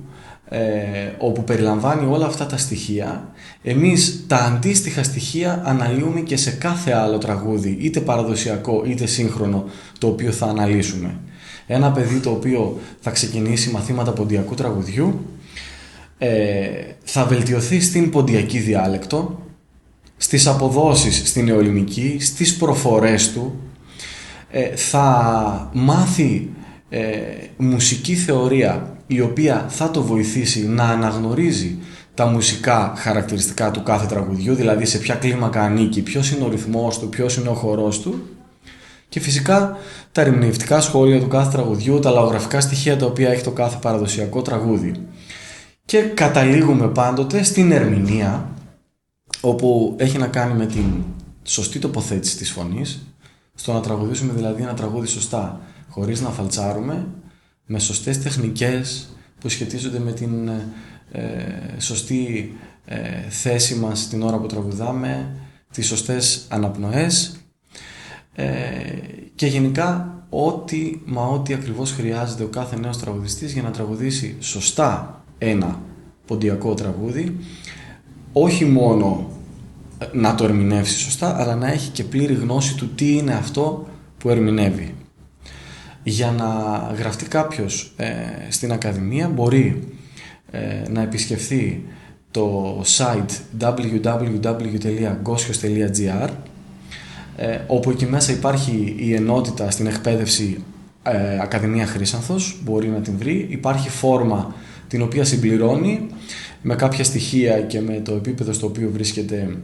όπου περιλαμβάνει όλα αυτά τα στοιχεία, εμείς τα αντίστοιχα στοιχεία αναλύουμε και σε κάθε άλλο τραγούδι, είτε παραδοσιακό είτε σύγχρονο, το οποίο θα αναλύσουμε. Ένα παιδί το οποίο θα ξεκινήσει μαθήματα ποντιακού τραγουδιού θα βελτιωθεί στην ποντιακή διάλεκτο, στις αποδόσεις στην νεοελληνική, στις προφορές του, θα μάθει μουσική θεωρία η οποία θα το βοηθήσει να αναγνωρίζει τα μουσικά χαρακτηριστικά του κάθε τραγουδιού, δηλαδή σε ποια κλίμακα ανήκει, ποιος είναι ο ρυθμός του, ποιος είναι ο χορός του, και φυσικά τα ερμηνευτικά σχόλια του κάθε τραγουδιού, τα λαογραφικά στοιχεία τα οποία έχει το κάθε παραδοσιακό τραγούδι. Και καταλήγουμε πάντοτε στην ερμηνεία, όπου έχει να κάνει με την σωστή τοποθέτηση της φωνής, στο να τραγουδήσουμε δηλαδή ένα τραγούδι σωστά, χωρίς να φαλτσάρουμε, με σωστές τεχνικές που σχετίζονται με την σωστή θέση μας την ώρα που τραγουδάμε, τις σωστές αναπνοές, και γενικά ό,τι ακριβώς χρειάζεται ο κάθε νέος τραγουδιστής για να τραγουδήσει σωστά ένα ποντιακό τραγούδι, όχι μόνο να το ερμηνεύσει σωστά, αλλά να έχει και πλήρη γνώση του τι είναι αυτό που ερμηνεύει. Για να γραφτεί κάποιος στην Ακαδημία μπορεί να επισκεφθεί το site www.gosios.gr, όπου εκεί μέσα υπάρχει η ενότητα στην εκπαίδευση Ακαδημία Χρύσανθος, μπορεί να την βρει. Υπάρχει φόρμα την οποία συμπληρώνει με κάποια στοιχεία και με το επίπεδο στο οποίο βρίσκεται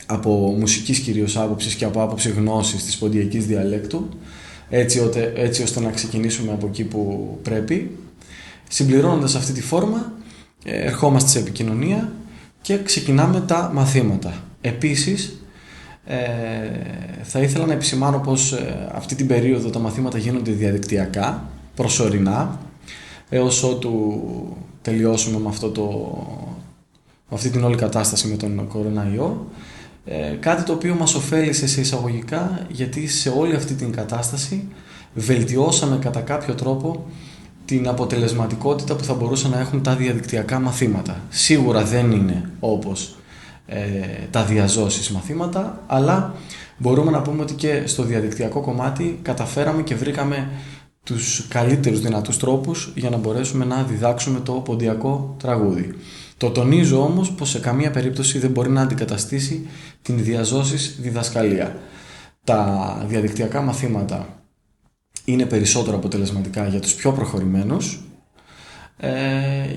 από μουσικής κυρίως άποψης και από άποψη γνώσης της ποντιακής διαλέκτου, έτσι ώστε να ξεκινήσουμε από εκεί που πρέπει. Συμπληρώνοντας αυτή τη φόρμα, ερχόμαστε σε επικοινωνία και ξεκινάμε τα μαθήματα. Επίσης, θα ήθελα να επισημάνω πως αυτή την περίοδο τα μαθήματα γίνονται διαδικτυακά, προσωρινά, έως ότου τελειώσουμε με αυτή την όλη κατάσταση με τον κοροναϊό. Κάτι το οποίο μας ωφέλησε σε εισαγωγικά, γιατί σε όλη αυτή την κατάσταση βελτιώσαμε κατά κάποιο τρόπο την αποτελεσματικότητα που θα μπορούσαν να έχουν τα διαδικτυακά μαθήματα. Σίγουρα δεν είναι όπως τα διαζώσεις μαθήματα, αλλά μπορούμε να πούμε ότι και στο διαδικτυακό κομμάτι καταφέραμε και βρήκαμε τους καλύτερους δυνατούς τρόπους για να μπορέσουμε να διδάξουμε το ποντιακό τραγούδι. Το τονίζω όμως πως σε καμία περίπτωση δεν μπορεί να αντικαταστήσει την διαζώσεις διδασκαλία. Τα διαδικτυακά μαθήματα είναι περισσότερο αποτελεσματικά για τους πιο προχωρημένους,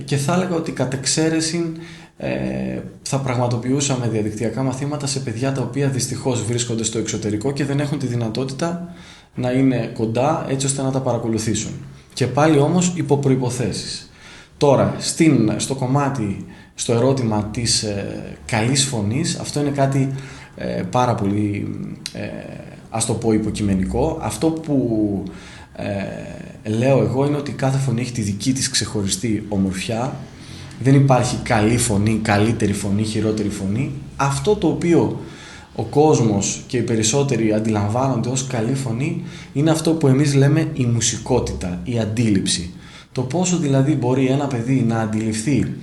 και θα έλεγα ότι κατ' εξαίρεση θα πραγματοποιούσαμε διαδικτυακά μαθήματα σε παιδιά τα οποία δυστυχώς βρίσκονται στο εξωτερικό και δεν έχουν τη δυνατότητα να είναι κοντά έτσι ώστε να τα παρακολουθήσουν. Και πάλι όμως υπό προϋποθέσεις. Τώρα, στο κομμάτι, στο ερώτημα της καλής φωνής, αυτό είναι κάτι πάρα πολύ, ας το πω, υποκειμενικό. Αυτό που λέω εγώ είναι ότι κάθε φωνή έχει τη δική της ξεχωριστή ομορφιά. Δεν υπάρχει καλή φωνή, καλύτερη φωνή, χειρότερη φωνή. Αυτό το οποίο ο κόσμος και οι περισσότεροι αντιλαμβάνονται ως καλή φωνή είναι αυτό που εμείς λέμε η μουσικότητα, η αντίληψη. Το πόσο δηλαδή μπορεί ένα παιδί να αντιληφθεί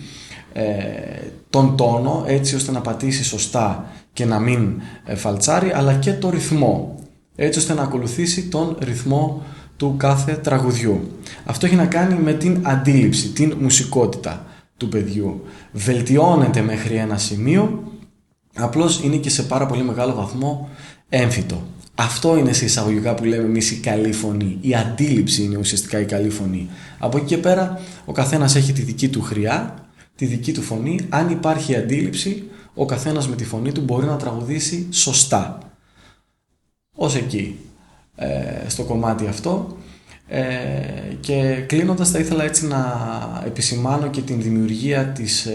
τον τόνο έτσι ώστε να πατήσει σωστά και να μην φαλτσάρει, αλλά και το ρυθμό έτσι ώστε να ακολουθήσει τον ρυθμό του κάθε τραγουδιού. Αυτό έχει να κάνει με την αντίληψη, την μουσικότητα του παιδιού. Βελτιώνεται μέχρι ένα σημείο, απλώς είναι και σε πάρα πολύ μεγάλο βαθμό έμφυτο. Αυτό είναι σε εισαγωγικά που λέμε εμείς η καλή φωνή. Η αντίληψη είναι ουσιαστικά η καλή φωνή. Από εκεί και πέρα ο καθένας έχει τη δική του χρειά, τη δική του φωνή. Αν υπάρχει αντίληψη, ο καθένας με τη φωνή του μπορεί να τραγουδήσει σωστά. Ως εκεί στο κομμάτι αυτό. Και κλείνοντας, θα ήθελα έτσι να επισημάνω και την δημιουργία της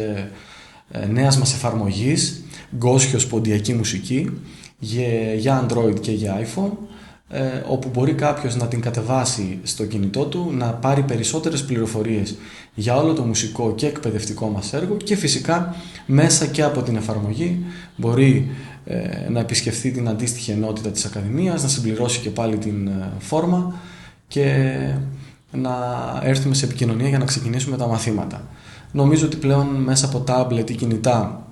νέας μας εφαρμογής Γκόσιος Ποντιακή Μουσική για Android και για iPhone, όπου μπορεί κάποιος να την κατεβάσει στο κινητό του, να πάρει περισσότερες πληροφορίες για όλο το μουσικό και εκπαιδευτικό μας έργο και φυσικά μέσα και από την εφαρμογή μπορεί να επισκεφθεί την αντίστοιχη ενότητα της Ακαδημίας, να συμπληρώσει και πάλι την φόρμα και να έρθουμε σε επικοινωνία για να ξεκινήσουμε τα μαθήματα. Νομίζω ότι πλέον μέσα από τάμπλετ ή κινητά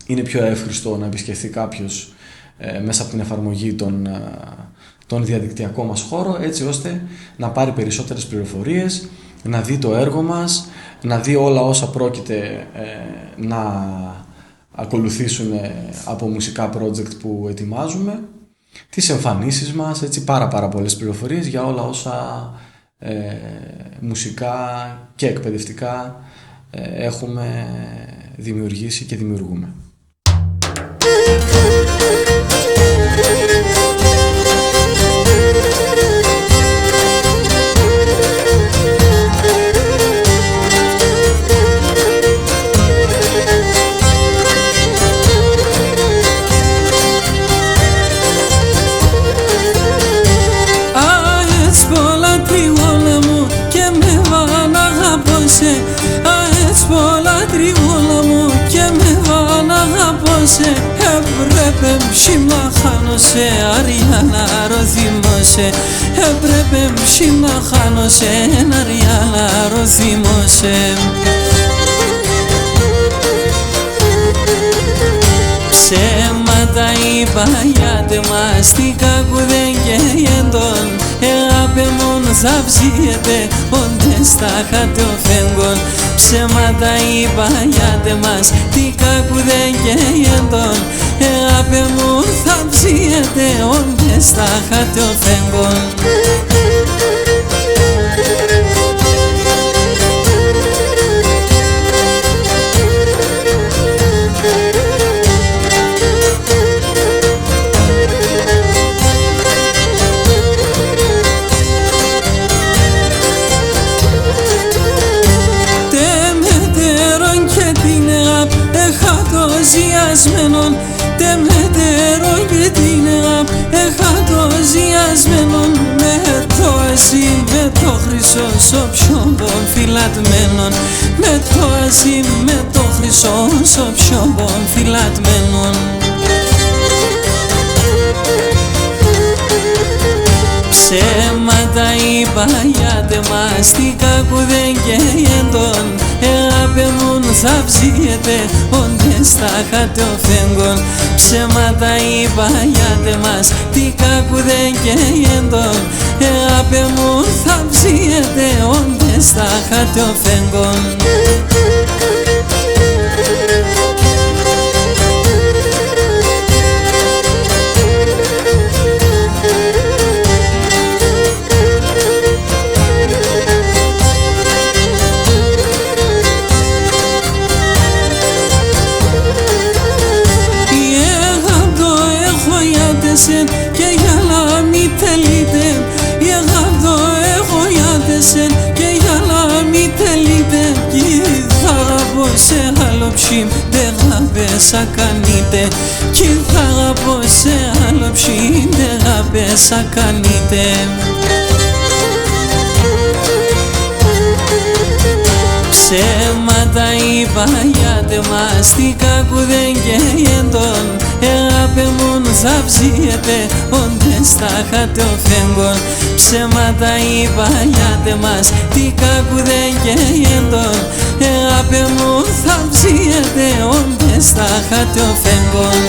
είναι πιο εύχριστο να επισκεφθεί κάποιος μέσα από την εφαρμογή τον διαδικτυακό μας χώρο, έτσι ώστε να πάρει περισσότερες πληροφορίες, να δει το έργο μας, να δει όλα όσα πρόκειται να ακολουθήσουν από μουσικά project που ετοιμάζουμε, τις εμφανίσεις μας, έτσι πάρα πολλές πληροφορίες για όλα όσα μουσικά και εκπαιδευτικά έχουμε δημιουργήσει και δημιουργούμε. Έπρεπε μσίμα χάνωσε, Αριάννα ροθύμωσε. Έπρεπε μσίμα χάνωσε, Αριάννα ροθύμωσε. Ψέματα είπα γιατί μας τι κάκου δεν καίγεντον. Αγάπη μου θα ψιέται όντες στα χατεοφέγγον. Ψέματα είπα γιατί μας τι κάκου δεν καίγεντον. Αγάπη μου θα ψιέται όντες στα χατεοφέγγον. Τεμέτερο και την αγάπη εχατοζιασμένον. Με το ασύ, με το χρυσό σοψιόμπον φυλατμένον. Με το ασύ, με το χρυσό σοψιόμπον φυλατμένον. Ψέματα είπα γιατί μας τι κάκου δεν καίγεντον. Αγάπη μου θα ψιέται όντες στα χατεοφέγγον. Ψέματα είπα γιατί μας τι κάκου δεν καίγεντον. Αγάπη μου θα ψιέται όντες στα χατεοφέγγον. dessin ke yala mi teliden Yagado ego ya dessin ke yala mi teliden Kithara se halopshim derabe sakanite Kithara se halopshim derabe sakanite Ψέματα είπα γιατί μαστικά που δεν καίγεντον Αγάπη μου θα ψιέτε όντες τα χάτε ο φέγγον Ψέματα είπα γιατί μαστικά που δεν καίγεντον Αγάπη μου θα ψιέτε όντες τα χάτε ο φέγγον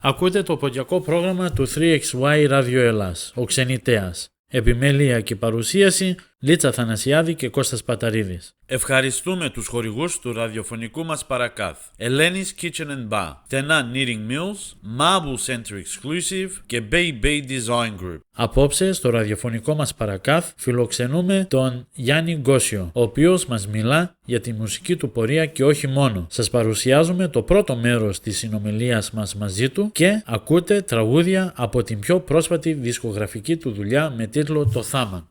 Ακούτε το ποντιακό πρόγραμμα του 3XY Ράδιο Ελλάς, ο Ξενιτέας. Επιμέλεια και παρουσίαση Λίτσα Θανασιάδη και Κώστας Παταρίδης. Ευχαριστούμε τους χορηγούς του ραδιοφωνικού μας παρακάθ. Ελένης Kitchen and Bar, Τενά Knitting Mills, Marble Center Exclusive και Bay Design Group. Απόψε στο ραδιοφωνικό μας παρακάθ φιλοξενούμε τον Γιάννη Γκόσιο, ο οποίος μας μιλά για τη μουσική του πορεία και όχι μόνο. Σας παρουσιάζουμε το πρώτο μέρος της συνομιλίας μας μαζί του και ακούτε τραγούδια από την πιο πρόσφατη δισκογραφική του δουλειά με τίτλο «Το Θάμαν».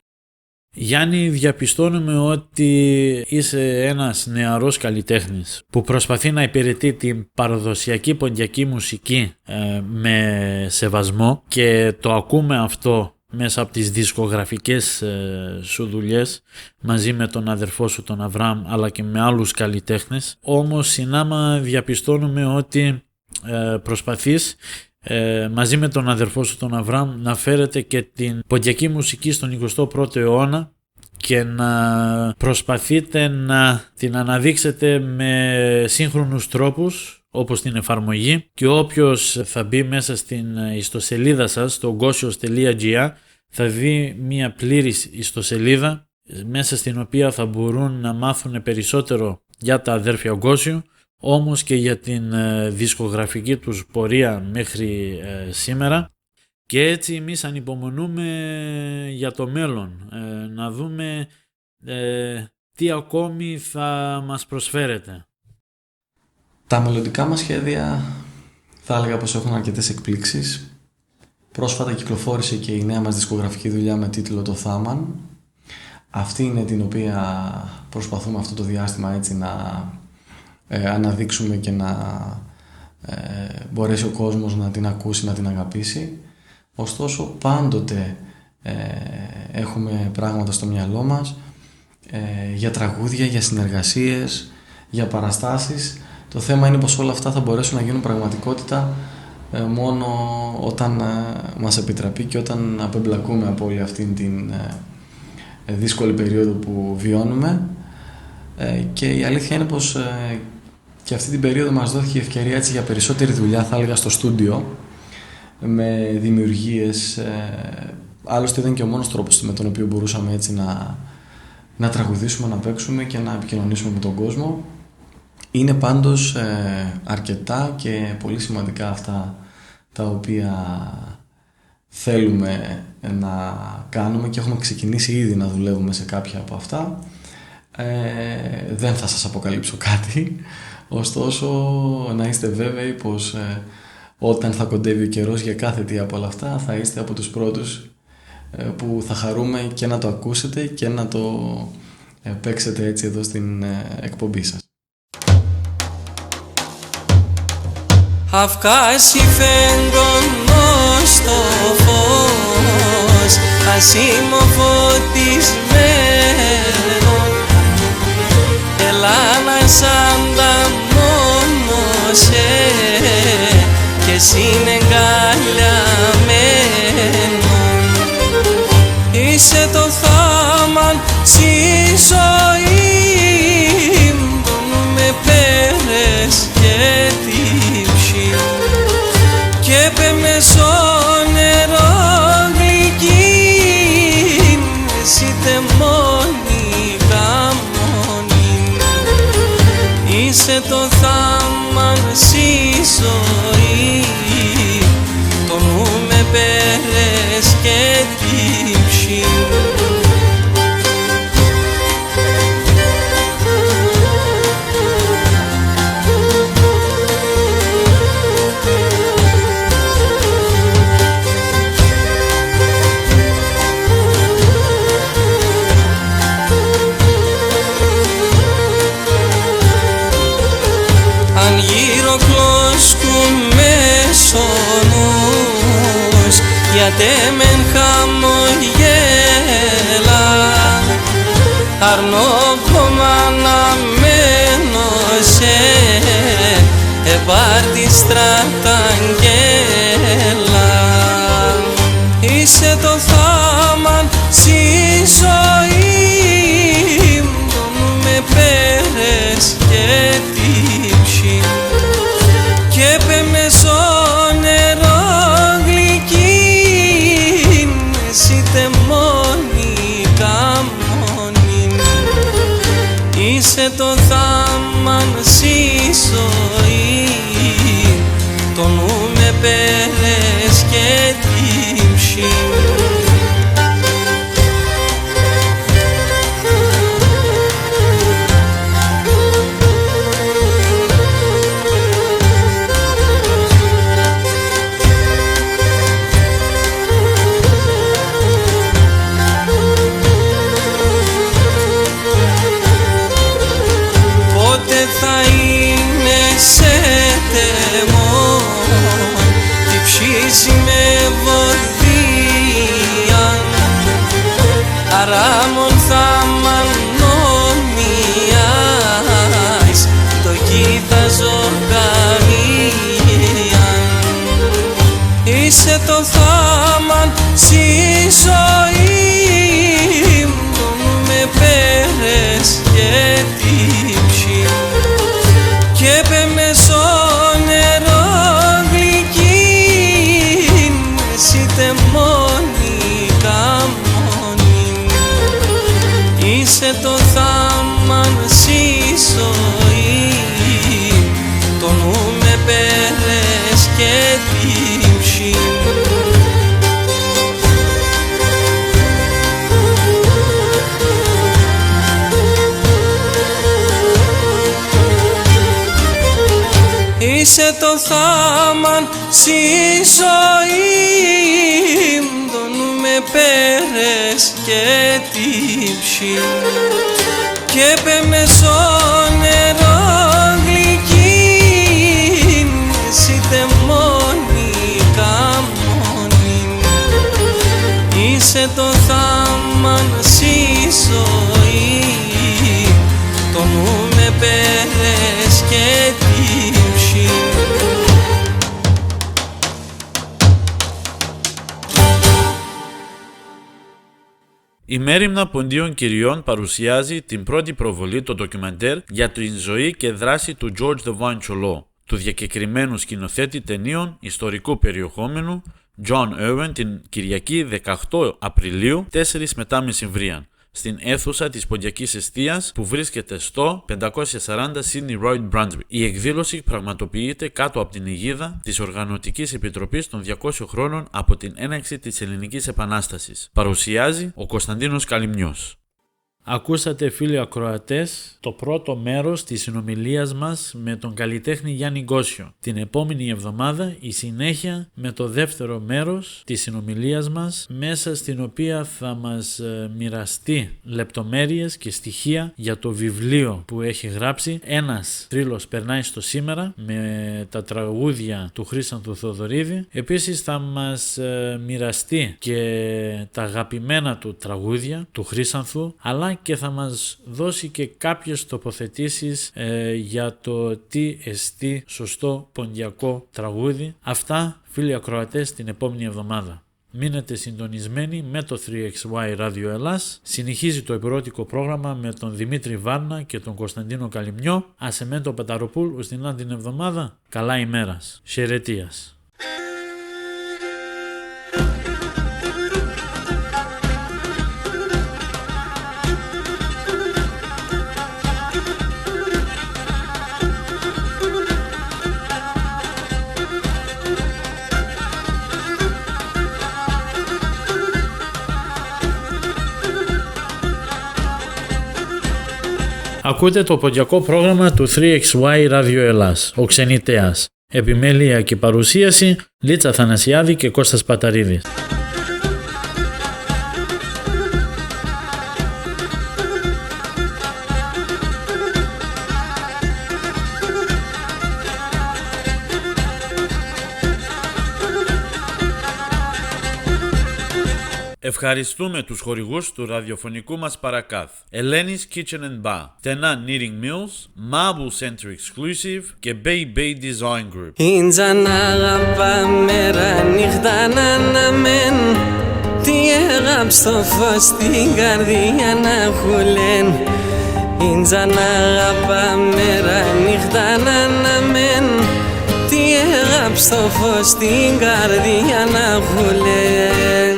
Γιάννη, διαπιστώνουμε ότι είσαι ένας νεαρός καλλιτέχνης που προσπαθεί να υπηρετεί την παραδοσιακή ποντιακή μουσική με σεβασμό και το ακούμε αυτό μέσα από τις δισκογραφικές σου δουλειές μαζί με τον αδερφό σου τον Αβραάμ αλλά και με άλλους καλλιτέχνες. Όμως συνάμα διαπιστώνουμε ότι προσπαθείς μαζί με τον αδερφό σου τον Αβραάμ να φέρετε και την ποντιακή μουσική στον 21ο αιώνα και να προσπαθείτε να την αναδείξετε με σύγχρονους τρόπους όπως την εφαρμογή και όποιος θα μπει μέσα στην ιστοσελίδα σας στο gosios.gr θα δει μια πλήρης ιστοσελίδα μέσα στην οποία θα μπορούν να μάθουν περισσότερο για τα αδέρφια Γκόσιο όμως και για την δισκογραφική τους πορεία μέχρι σήμερα και έτσι εμείς ανυπομονούμε για το μέλλον να δούμε τι ακόμη θα μας προσφέρετε. Τα μελλοντικά μας σχέδια θα έλεγα πως έχουν αρκετές εκπλήξεις. Πρόσφατα κυκλοφόρησε και η νέα μας δισκογραφική δουλειά με τίτλο «Το Θάμαν». Αυτή είναι την οποία προσπαθούμε αυτό το διάστημα έτσι να αναδείξουμε και να μπορέσει ο κόσμος να την ακούσει, να την αγαπήσει. Ωστόσο πάντοτε έχουμε πράγματα στο μυαλό μας για τραγούδια, για συνεργασίες, για παραστάσεις. Το θέμα είναι πως όλα αυτά θα μπορέσουν να γίνουν πραγματικότητα μόνο όταν μας επιτραπεί και όταν απεμπλακούμε από όλη αυτήν την δύσκολη περίοδο που βιώνουμε. Και η αλήθεια είναι πως και αυτή την περίοδο μας δόθηκε η ευκαιρία έτσι για περισσότερη δουλειά, θα έλεγα, στο στούντιο με δημιουργίες. Άλλωστε ήταν και ο μόνος τρόπος με τον οποίο μπορούσαμε έτσι να τραγουδήσουμε, να παίξουμε και να επικοινωνήσουμε με τον κόσμο. Είναι πάντως αρκετά και πολύ σημαντικά αυτά τα οποία θέλουμε να κάνουμε και έχουμε ξεκινήσει ήδη να δουλεύουμε σε κάποια από αυτά. Δεν θα σας αποκαλύψω κάτι, ωστόσο να είστε βέβαιοι πως όταν θα κοντεύει ο καιρός για κάθε τι από όλα αυτά θα είστε από τους πρώτους που θα χαρούμε και να το ακούσετε και να το παίξετε έτσι εδώ στην εκπομπή σας. Αυκάσει φεγγονό στο φως, ασήμο φωτισμένο, ελάνα σαν τα μόνωσε και συνεγκαλιαμένο. Είσαι το θάμαν στη ζωή μου, με πέρες και τύψη και πέμε στο νερό γλυκή, εσύ τεμόνικα μόνη. Είσαι το θάμαν στη ζωή, το μου με πέρες και τύψη γιατί μεν χαμογέλα αρνώ κόμμα να μένω σε επάρτη στραταγγέλα. Είσαι το θάμαν στη ζωή μου, με πέρες και τύψη και πέμε στο νερό γλυκή, εσύ τεμόνι καμόνι. Είσαι το θάμαν στη ζωή, το νου με πέρες και τύψη. Θα είναι σε τεμό, τυψίζει με βοδία, αράμον θα μανομιάς, το κοίταζω καμία. Είσαι το θάμαν στη ζωή μου, με πέρες και τύψη και πέμε στο νερό γλυκή, εσύ τεμόνι καμόνι. Είσαι το θάμαν στη ζωή, το νου με πέρες και τύψη. Είσαι το θάμαν στη ζωή, το νου με πέρες και τύψη και πέμε στο νερό γλυκή, εσύ τεμόνι καμόνι. Είσαι το θάμαν στη ζωή, το νου με πέρες και τύψη. Η Μέριμνα Ποντίων Κυριών παρουσιάζει την πρώτη προβολή το ντοκιμαντέρ για την ζωή και δράση του George the Vancholo, του διακεκριμένου σκηνοθέτη ταινίων ιστορικού περιεχόμενου John Irwin, την Κυριακή 18 Απριλίου 4 μετά μεσημβρίαν, στην αίθουσα της Ποντιακής Εστίας που βρίσκεται στο 540 Sydney Road, Brunswick. Η εκδήλωση πραγματοποιείται κάτω από την αιγίδα της Οργανωτικής Επιτροπής των 200 χρόνων από την έναρξη της Ελληνικής Επανάστασης. Παρουσιάζει ο Κωνσταντίνος Καλυμνιός. Ακούσατε, φίλοι ακροατές, το πρώτο μέρος της συνομιλίας μας με τον καλλιτέχνη Γιάννη Γκόσιο. Την επόμενη εβδομάδα η συνέχεια με το δεύτερο μέρος της συνομιλίας μας, μέσα στην οποία θα μας μοιραστεί λεπτομέρειες και στοιχεία για το βιβλίο που έχει γράψει. Ένας θρύλος περνάει στο σήμερα, με τα τραγούδια του Χρήσανθου Θοδωρίδη. Επίσης θα μας μοιραστεί και τα αγαπημένα του τραγούδια του Χρήσανθου, αλλά και θα μας δώσει και κάποιες τοποθετήσεις για το τι εστί σωστό ποντιακό τραγούδι. Αυτά, φίλοι ακροατές, την επόμενη εβδομάδα. Μείνετε συντονισμένοι με το 3XY Radio Ελλάς. Συνεχίζει το επιρώτικο πρόγραμμα με τον Δημήτρη Βάρνα και τον Κωνσταντίνο Καλυμνιό. Ασεμέντο Πεταροπούλου στην άλλη την εβδομάδα. Καλά ημέρας. Χαιρετίας. Ακούτε το ποντιακό πρόγραμμα του 3XY Radio Ελλάς, ο Ξενιτέας. Επιμέλεια και παρουσίαση Λίτσα Θανασιάδη και Κώστας Παταρίδης. Ευχαριστούμε τους χορηγούς του ραδιοφωνικού μας παρακάθ. Ελένης Kitchen and Bar, Τενά Knitting Mills, Marble Center Exclusive και Bay Bay Design Group. Τι έγραψε στο φως στην καρδιά να χουλέν. Ίντζα να αγαπά μέρα νύχτα να αναμέν. Τι έγραψε στο φως στην καρδιά να χουλέν.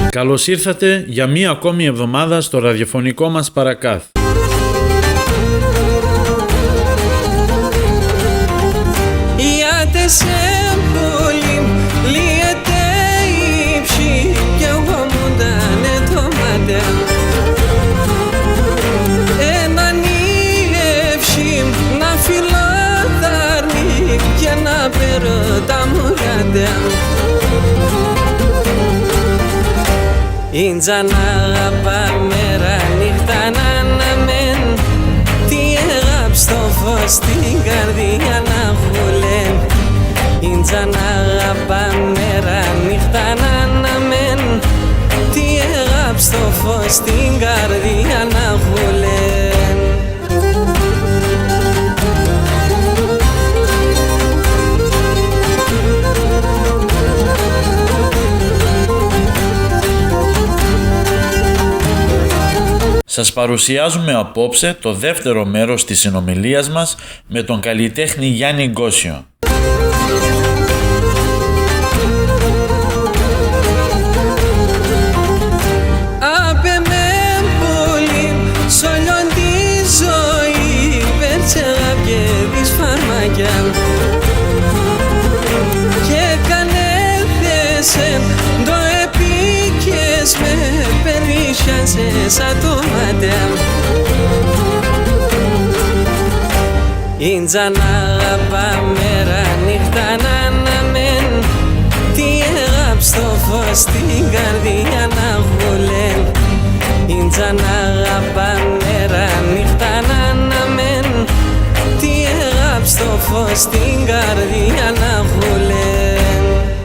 Καλώς ήρθατε για μία ακόμη εβδομάδα στο ραδιοφωνικό μας παρακάθ. Σε πολύ λύεται η ψυχή κι εγώ μου δάνε το μάτι. Έναν ύευση να φιλοδαρνεί και να περωτά μου γάντε. Ίντζα να αγαπά μέρα νύχτα να αναμέν. Τι έγραψε το φως στην καρδιά να χουλέν. Ίντζα να αγαπά μέρα νύχτα να αναμέν. Τι έγραψε το φως στην καρδιά να χουλέν. Σας παρουσιάζουμε απόψε το δεύτερο μέρος της συνομιλίας μας με τον καλλιτέχνη Γιάννη Γκόσιο. Απε με πολύ σ' όλον τη ζωή πέρτσεγα και δεις φαρμακιά και κανέθεσαι το επίκες με περίσσιασε σαν το μάτια. Ίντζα να αγαπά μέρα νύχτα να αναμέν. Τι έγραψε το φως στην καρδιά να χουλέν. Ίντζα να αγαπά μέρα νύχτα να αναμέν. Τι έγραψε το φως στην καρδιά να χουλέν.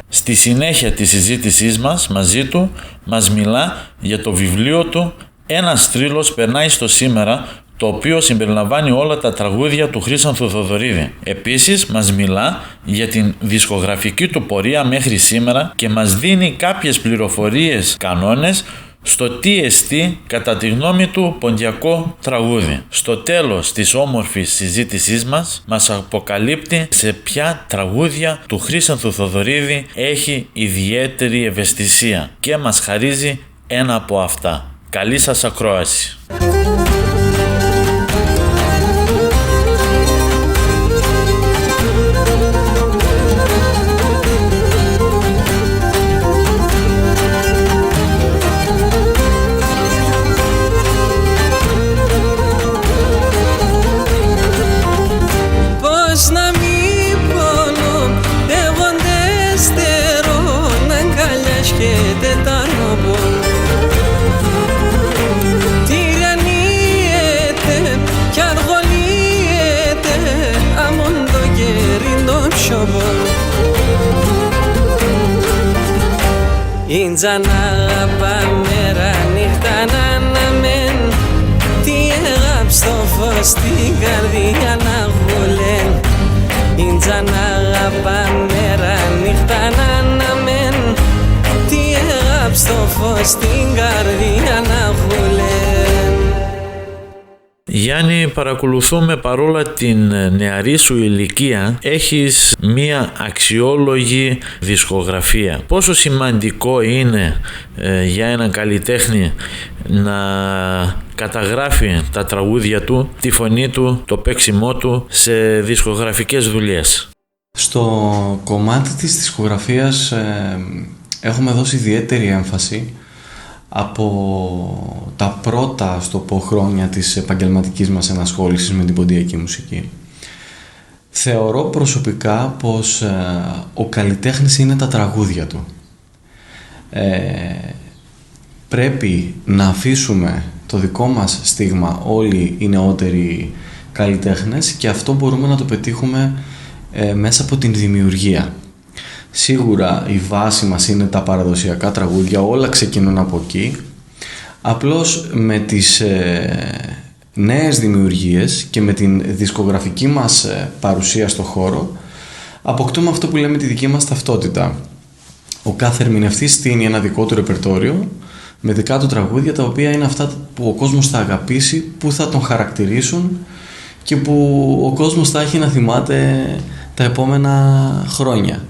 Στη συνέχεια της συζήτησής μας μαζί του μας μιλά για το βιβλίο του «Ένας θρύλος περνάει στο σήμερα», το οποίο συμπεριλαμβάνει όλα τα τραγούδια του Χρήσανθου Θοδωρίδη. Επίσης μας μιλά για την δισκογραφική του πορεία μέχρι σήμερα και μας δίνει κάποιες πληροφορίες κανόνες στο τι εστί κατά τη γνώμη του ποντιακό τραγούδι. Στο τέλος της όμορφης συζήτησής μας αποκαλύπτει σε ποια τραγούδια του Χρήσανθου Θοδωρίδη έχει ιδιαίτερη ευαισθησία και μας χαρίζει ένα από αυτά. Καλή σας ακρόαση. Ίντζα να αγαπά μέρα νύχτα να αναμέν. Τι έγραψε το φως στην καρδιά να χουλέν. Ίντζα να αγαπά μέρα νύχτα να αναμέν. Τι έγραψε το φως στην καρδιά να χουλέν. Γιάννη, παρακολουθούμε παρόλα την νεαρή σου ηλικία, έχεις μία αξιόλογη δισκογραφία. Πόσο σημαντικό είναι για έναν καλλιτέχνη να καταγράφει τα τραγούδια του, τη φωνή του, το παίξιμό του σε δισκογραφικές δουλειές? Στο κομμάτι της δισκογραφίας έχουμε δώσει ιδιαίτερη έμφαση από τα πρώτα, στο πω, χρόνια της επαγγελματικής μας ενασχόλησης με την ποντιακή μουσική. Θεωρώ προσωπικά πως ο καλλιτέχνης είναι τα τραγούδια του. Πρέπει να αφήσουμε το δικό μας στίγμα όλοι οι νεότεροι καλλιτέχνες και αυτό μπορούμε να το πετύχουμε μέσα από την δημιουργία. Σίγουρα η βάση μας είναι τα παραδοσιακά τραγούδια, όλα ξεκινούν από εκεί. Απλώς με τις νέες δημιουργίες και με την δισκογραφική μας παρουσία στο χώρο αποκτούμε αυτό που λέμε τη δική μας ταυτότητα. Ο κάθε ερμηνευτής στείνει ένα δικό του ρεπερτόριο με δικά του τραγούδια, τα οποία είναι αυτά που ο κόσμος θα αγαπήσει, που θα τον χαρακτηρίσουν και που ο κόσμος θα έχει να θυμάται τα επόμενα χρόνια.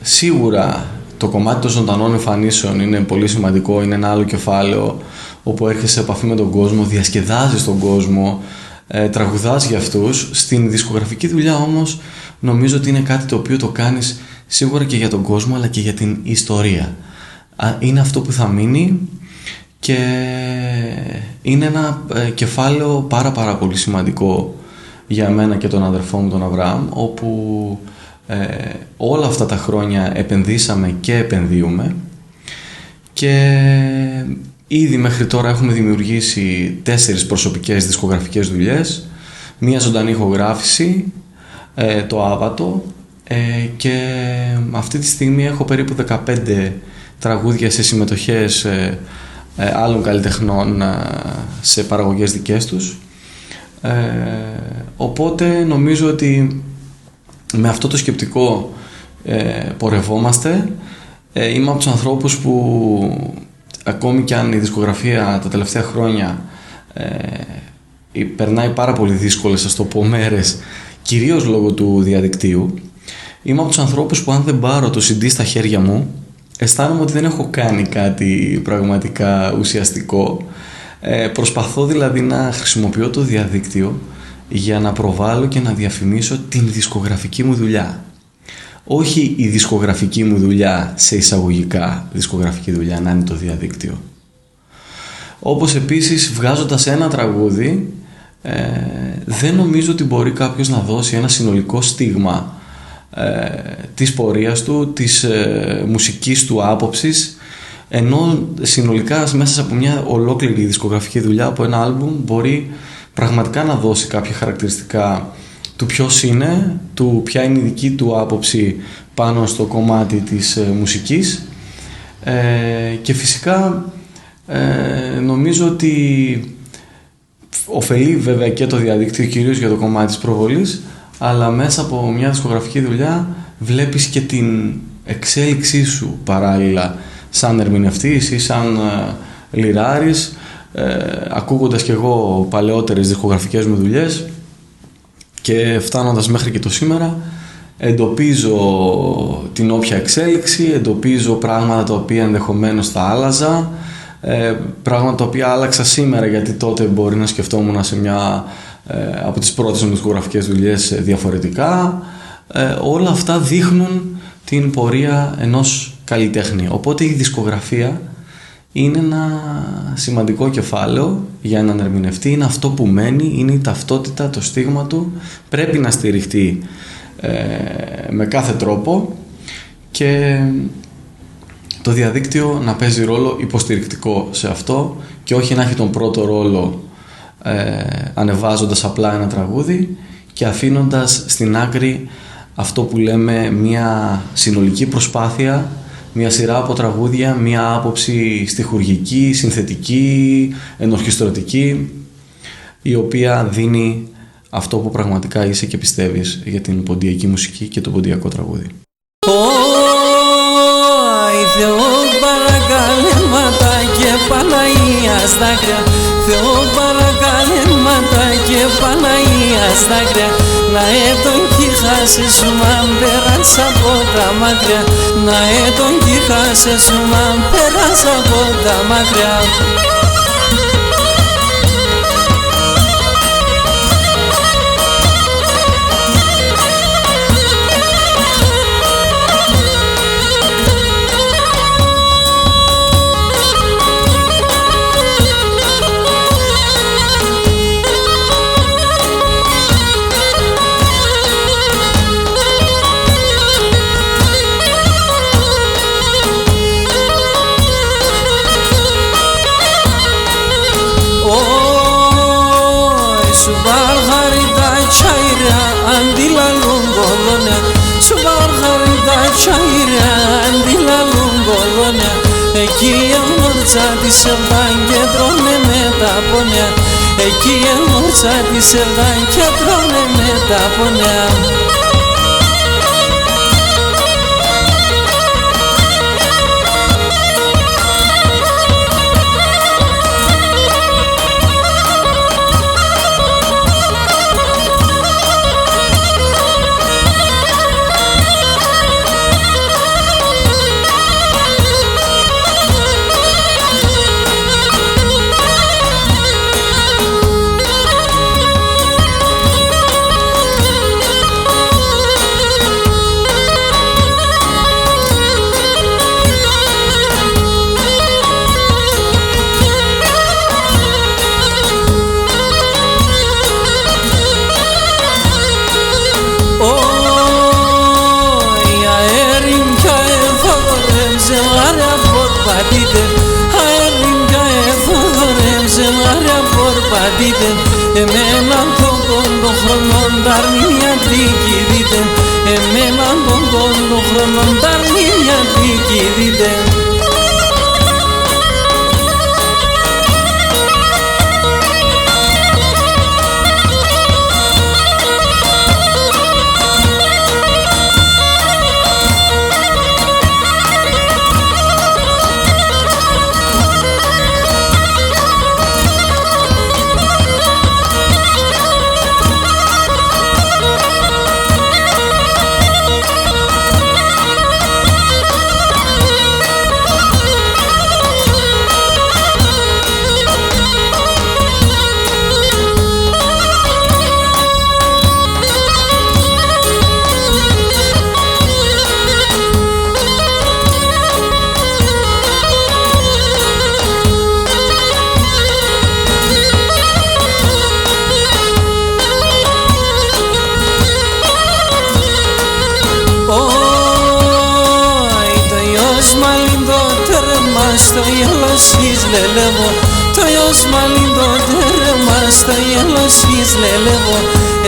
Σίγουρα το κομμάτι των ζωντανών εμφανίσεων είναι πολύ σημαντικό, είναι ένα άλλο κεφάλαιο όπου έρχεσαι σε επαφή με τον κόσμο, διασκεδάζεις τον κόσμο, τραγουδάς για αυτούς. Στην δισκογραφική δουλειά όμως νομίζω ότι είναι κάτι το οποίο το κάνεις σίγουρα και για τον κόσμο αλλά και για την ιστορία. Είναι αυτό που θα μείνει και είναι ένα κεφάλαιο πάρα πολύ σημαντικό για μένα και τον αδερφό μου τον Αβραάμ, όπου όλα αυτά τα χρόνια επενδύσαμε και επενδύουμε και ήδη μέχρι τώρα έχουμε δημιουργήσει 4 προσωπικές δισκογραφικές δουλειές, μία ζωντανή ηχογράφηση, το Άβατο, και αυτή τη στιγμή έχω περίπου 15 τραγούδια σε συμμετοχές άλλων καλλιτεχνών σε παραγωγές δικές τους, οπότε νομίζω ότι με αυτό το σκεπτικό πορευόμαστε. Είμαι από τους ανθρώπους που ακόμη κι αν η δισκογραφία τα τελευταία χρόνια περνάει πάρα πολύ δύσκολες, ας το πω, μέρες, κυρίως λόγω του διαδικτύου, είμαι από τους ανθρώπους που αν δεν πάρω το CD στα χέρια μου, αισθάνομαι ότι δεν έχω κάνει κάτι πραγματικά ουσιαστικό. Προσπαθώ δηλαδή να χρησιμοποιώ το διαδίκτυο για να προβάλλω και να διαφημίσω την δισκογραφική μου δουλειά. Όχι η δισκογραφική μου δουλειά, σε εισαγωγικά δισκογραφική δουλειά, να είναι το διαδίκτυο. Όπως επίσης, βγάζοντας ένα τραγούδι, δεν νομίζω ότι μπορεί κάποιος να δώσει ένα συνολικό στίγμα της πορείας του, της μουσικής του άποψης, ενώ συνολικά μέσα από μια ολόκληρη δισκογραφική δουλειά, από ένα άλμπουμ, μπορεί πραγματικά να δώσει κάποια χαρακτηριστικά του ποιος είναι, του ποια είναι η δική του άποψη πάνω στο κομμάτι της μουσικής, και φυσικά νομίζω ότι ωφελεί βέβαια και το διαδίκτυο, κυρίως για το κομμάτι της προβολής, αλλά μέσα από μια δισκογραφική δουλειά βλέπεις και την εξέλιξή σου παράλληλα σαν ερμηνευτής ή σαν λυράρης, ακούγοντας και εγώ παλαιότερες δισκογραφικές μου δουλειές και φτάνοντας μέχρι και το σήμερα, εντοπίζω την όποια εξέλιξη, εντοπίζω πράγματα τα οποία ενδεχομένως θα άλλαζα, πράγματα τα οποία άλλαξα σήμερα γιατί τότε μπορεί να σκεφτόμουν σε μια από τις πρώτες μου δισκογραφικές δουλειές διαφορετικά. Όλα αυτά δείχνουν την πορεία ενός καλλιτέχνη. Οπότε η δισκογραφία είναι ένα σημαντικό κεφάλαιο για έναν ερμηνευτή, είναι αυτό που μένει, είναι η ταυτότητα, το στίγμα του, πρέπει να στηριχτεί με κάθε τρόπο και το διαδίκτυο να παίζει ρόλο υποστηρικτικό σε αυτό και όχι να έχει τον πρώτο ρόλο ανεβάζοντας απλά ένα τραγούδι και αφήνοντας στην άκρη αυτό που λέμε μια συνολική προσπάθεια, μια σειρά από τραγούδια, μια άποψη στιχουργική, συνθετική, ενορχιστρωτική, η οποία δίνει αυτό που πραγματικά είσαι και πιστεύεις για την ποντιακή μουσική και το ποντιακό τραγούδι. Θεό παρακάλε μάτα και Παναγία δάκρυα, Θεό παρακάλε μάτα και Παναγία δάκρυα, να έτον κι χάσες μα πέρασα από τα μάτια, να έτον κι χάσες μα πέρασα από τα μάτια. Εκεί εμόρτσα της Ερδάν και τρώνε με τα πονιά, εκεί εμόρτσα της Ερδάν και τρώνε με τα πονιά. Εμέναν των κόντων χρονών τα αρνήμια δίκη δείτε, εμέναν των κόντων χρονών τα αρνήμια δίκη δείτε. λελεύω το γιος μαλλίντο τέρμα στα γελοσχείς λελεύω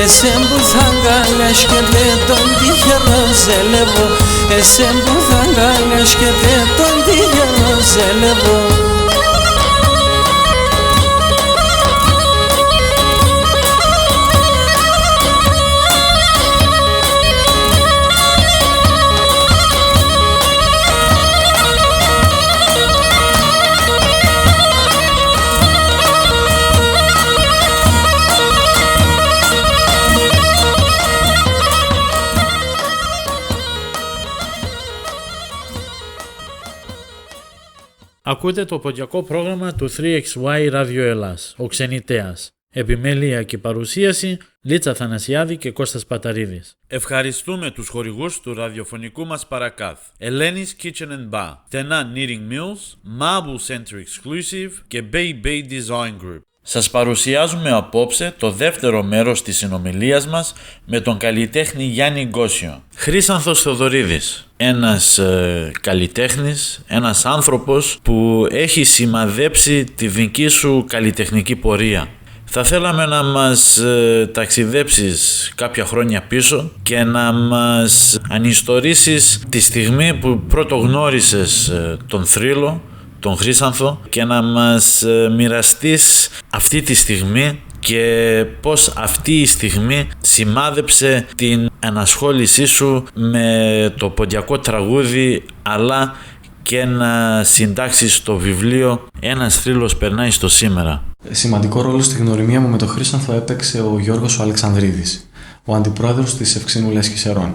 εσέμ που θα αγκαλιάς και δεν τον τυχερό ζελεύω εσέμ που θα αγκαλιάς και δεν τον τυχερό ζελεύω. Ακούτε το ποντιακό πρόγραμμα του 3XY Ράδιο Ελλάς, ο Ξενιτέας. Επιμέλεια και παρουσίαση Λίτσα Θανασιάδη και Κώστας Παταρίδης. Ευχαριστούμε τους χορηγούς του ραδιοφωνικού μας παρακάθ. Ελένης Kitchen and Bar, Τενά Knitting Mills, Marble Center Exclusive και Bay Bay Design Group. Σας παρουσιάζουμε απόψε το δεύτερο μέρος της συνομιλίας μας με τον καλλιτέχνη Γιάννη Γκόσιο. Χρύσανθος Θεοδωρίδης, ένας καλλιτέχνης, ένας άνθρωπος που έχει σημαδέψει τη δική σου καλλιτεχνική πορεία. Θα θέλαμε να μας ταξιδέψεις κάποια χρόνια πίσω και να μας ανιστορήσεις τη στιγμή που πρώτο γνώρισες τον θρύλο, τον Χρύσανθο, και να μας μοιραστείς αυτή τη στιγμή και πώς αυτή η στιγμή σημάδεψε την ανασχόλησή σου με το ποντιακό τραγούδι, αλλά και να συντάξεις το βιβλίο «Ένας θρύλος περνάει στο σήμερα». Σημαντικό ρόλο στη γνωριμία μου με τον Χρύσανθο έπαιξε ο Γιώργος ο Αλεξανδρίδης, ο αντιπρόεδρος της Ευξήνου Λέσχης Ερών.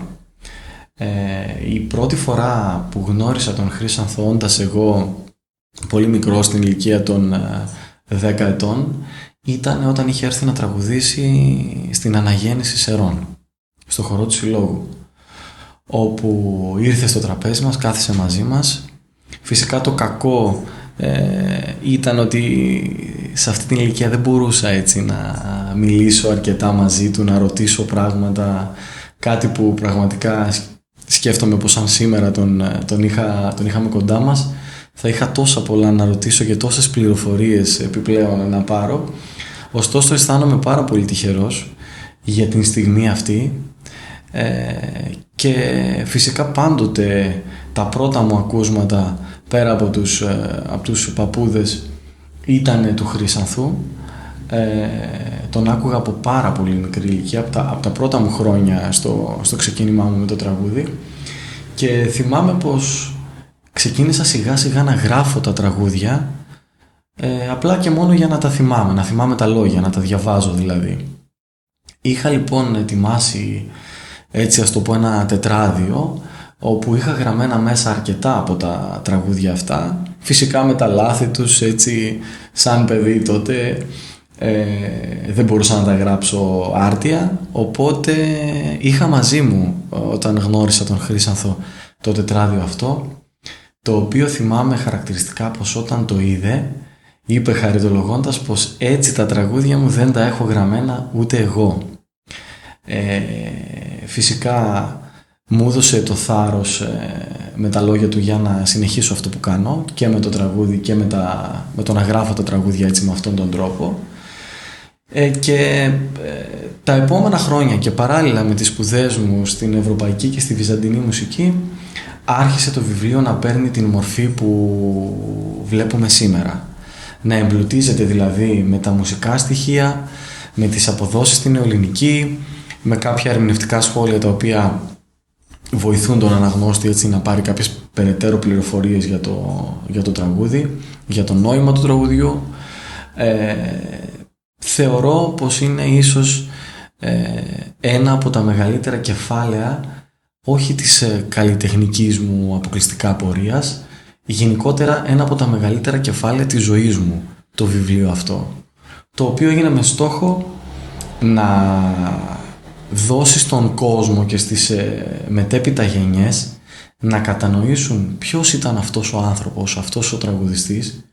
Η πρώτη φορά που γνώρισα τον Χρύσανθο, όντας εγώ πολύ μικρό, στην ηλικία των 10 ετών, ήταν όταν είχε έρθει να τραγουδήσει στην Αναγέννηση Σερών, στο χορό του Συλλόγου, όπου ήρθε στο τραπέζι μας, κάθισε μαζί μας. Φυσικά το κακό ήταν ότι σε αυτή την ηλικία δεν μπορούσα έτσι να μιλήσω αρκετά μαζί του, να ρωτήσω πράγματα, κάτι που πραγματικά σκέφτομαι πως αν σήμερα τον είχαμε κοντά μας θα είχα τόσα πολλά να ρωτήσω και τόσες πληροφορίες επιπλέον να πάρω. Ωστόσο αισθάνομαι πάρα πολύ τυχερός για την στιγμή αυτή και φυσικά πάντοτε τα πρώτα μου ακούσματα πέρα από τους παππούδες ήταν του Χρύσανθου. Τον άκουγα από πάρα πολύ μικρή ηλικία, από τα πρώτα μου χρόνια στο ξεκίνημά μου με το τραγούδι, και θυμάμαι πως ξεκίνησα σιγά σιγά να γράφω τα τραγούδια απλά και μόνο για να τα θυμάμαι, να θυμάμαι τα λόγια, να τα διαβάζω δηλαδή. Είχα λοιπόν ετοιμάσει, έτσι ας το πω, ένα τετράδιο όπου είχα γραμμένα μέσα αρκετά από τα τραγούδια αυτά, φυσικά με τα λάθη τους, έτσι σαν παιδί τότε δεν μπορούσα να τα γράψω άρτια, οπότε είχα μαζί μου όταν γνώρισα τον Χρύσανθο το τετράδιο αυτό, το οποίο θυμάμαι χαρακτηριστικά πως όταν το είδε είπε χαριτολογώντας πως έτσι τα τραγούδια μου δεν τα έχω γραμμένα ούτε εγώ. Φυσικά μου έδωσε το θάρρος με τα λόγια του για να συνεχίσω αυτό που κάνω και με το τραγούδι και με το να γράφω τα τραγούδια έτσι με αυτόν τον τρόπο. Και τα επόμενα χρόνια και παράλληλα με τις σπουδές μου στην ευρωπαϊκή και στη βυζαντινή μουσική άρχισε το βιβλίο να παίρνει την μορφή που βλέπουμε σήμερα. Να εμπλουτίζεται δηλαδή με τα μουσικά στοιχεία, με τις αποδόσεις στην νεοελληνική, με κάποια ερμηνευτικά σχόλια τα οποία βοηθούν τον αναγνώστη έτσι να πάρει κάποιες περαιτέρω πληροφορίες για το τραγούδι, για το νόημα του τραγουδιού. Θεωρώ πως είναι ίσως ένα από τα μεγαλύτερα κεφάλαια, όχι της καλλιτεχνικής μου αποκλειστικά πορείας, γενικότερα ένα από τα μεγαλύτερα κεφάλαια της ζωής μου, το βιβλίο αυτό, το οποίο έγινε με στόχο να δώσει στον κόσμο και στις μετέπειτα γενιές να κατανοήσουν ποιος ήταν αυτός ο άνθρωπος, αυτός ο τραγουδιστής,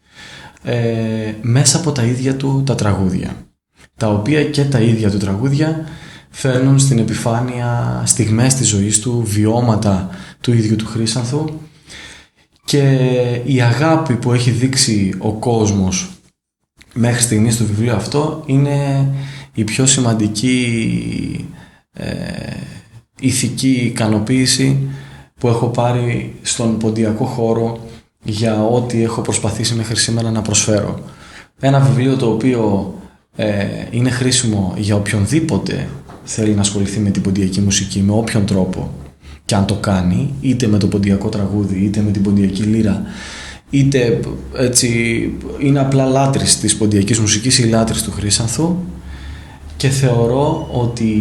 μέσα από τα ίδια του τα τραγούδια, τα οποία και τα ίδια του τραγούδια φέρνουν στην επιφάνεια στιγμές της ζωής του, βιώματα του ίδιου του Χρύσανθου, και η αγάπη που έχει δείξει ο κόσμος μέχρι στιγμής στο βιβλίο αυτό είναι η πιο σημαντική ηθική ικανοποίηση που έχω πάρει στον ποντιακό χώρο για ό,τι έχω προσπαθήσει μέχρι σήμερα να προσφέρω. Ένα βιβλίο το οποίο είναι χρήσιμο για οποιονδήποτε θέλει να ασχοληθεί με την ποντιακή μουσική με όποιον τρόπο και αν το κάνει, είτε με το ποντιακό τραγούδι, είτε με την ποντιακή λύρα, είτε έτσι είναι απλά λάτρης της ποντιακής μουσικής ή λάτρης του Χρύσανθου, και θεωρώ ότι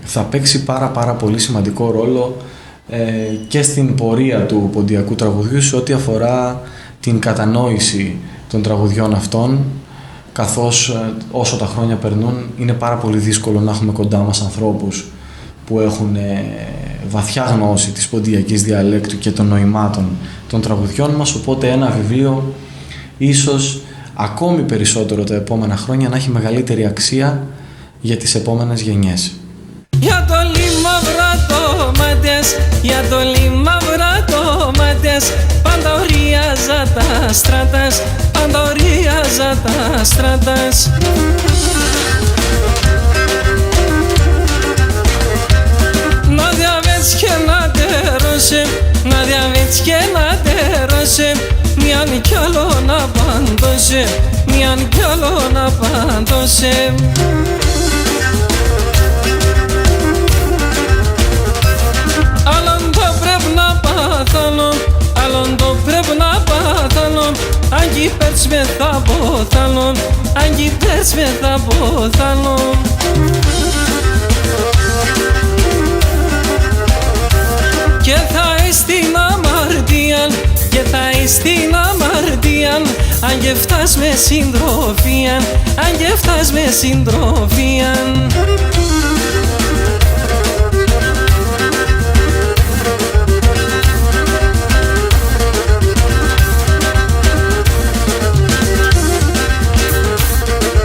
θα παίξει πάρα πολύ σημαντικό ρόλο και στην πορεία του ποντιακού τραγουδιού σε ό,τι αφορά την κατανόηση των τραγουδιών αυτών, καθώς όσο τα χρόνια περνούν είναι πάρα πολύ δύσκολο να έχουμε κοντά μας ανθρώπους που έχουν βαθιά γνώση της ποντιακής διαλέκτου και των νοημάτων των τραγουδιών μας, οπότε ένα βιβλίο ίσως ακόμη περισσότερο τα επόμενα χρόνια να έχει μεγαλύτερη αξία για τις επόμενες γενιές. Για το λίμα βρατώματες, για το λίμα βρατώματες, πάντα ορίαζα τα στράτας, πάντα ορίαζα τα στράτας. Να διαβέτς και να τερώσε, να διαβέτς και να τερώσε, μιαν κι άλλο να παντώσε, μιαν κι άλλο να παντώσε. Άλλον το πρέπει να πάθανω, άλλον το πρέπει να πάθανω, αν κι πέρτς με θα ποθάνω, αν κι πέρτς με θα ποθάνω. Και θα εις την αμαρτίαν, και θα εις την αμαρτίαν, αν και φτάς με συντροφίαν, αν και φτάς με συντροφίαν.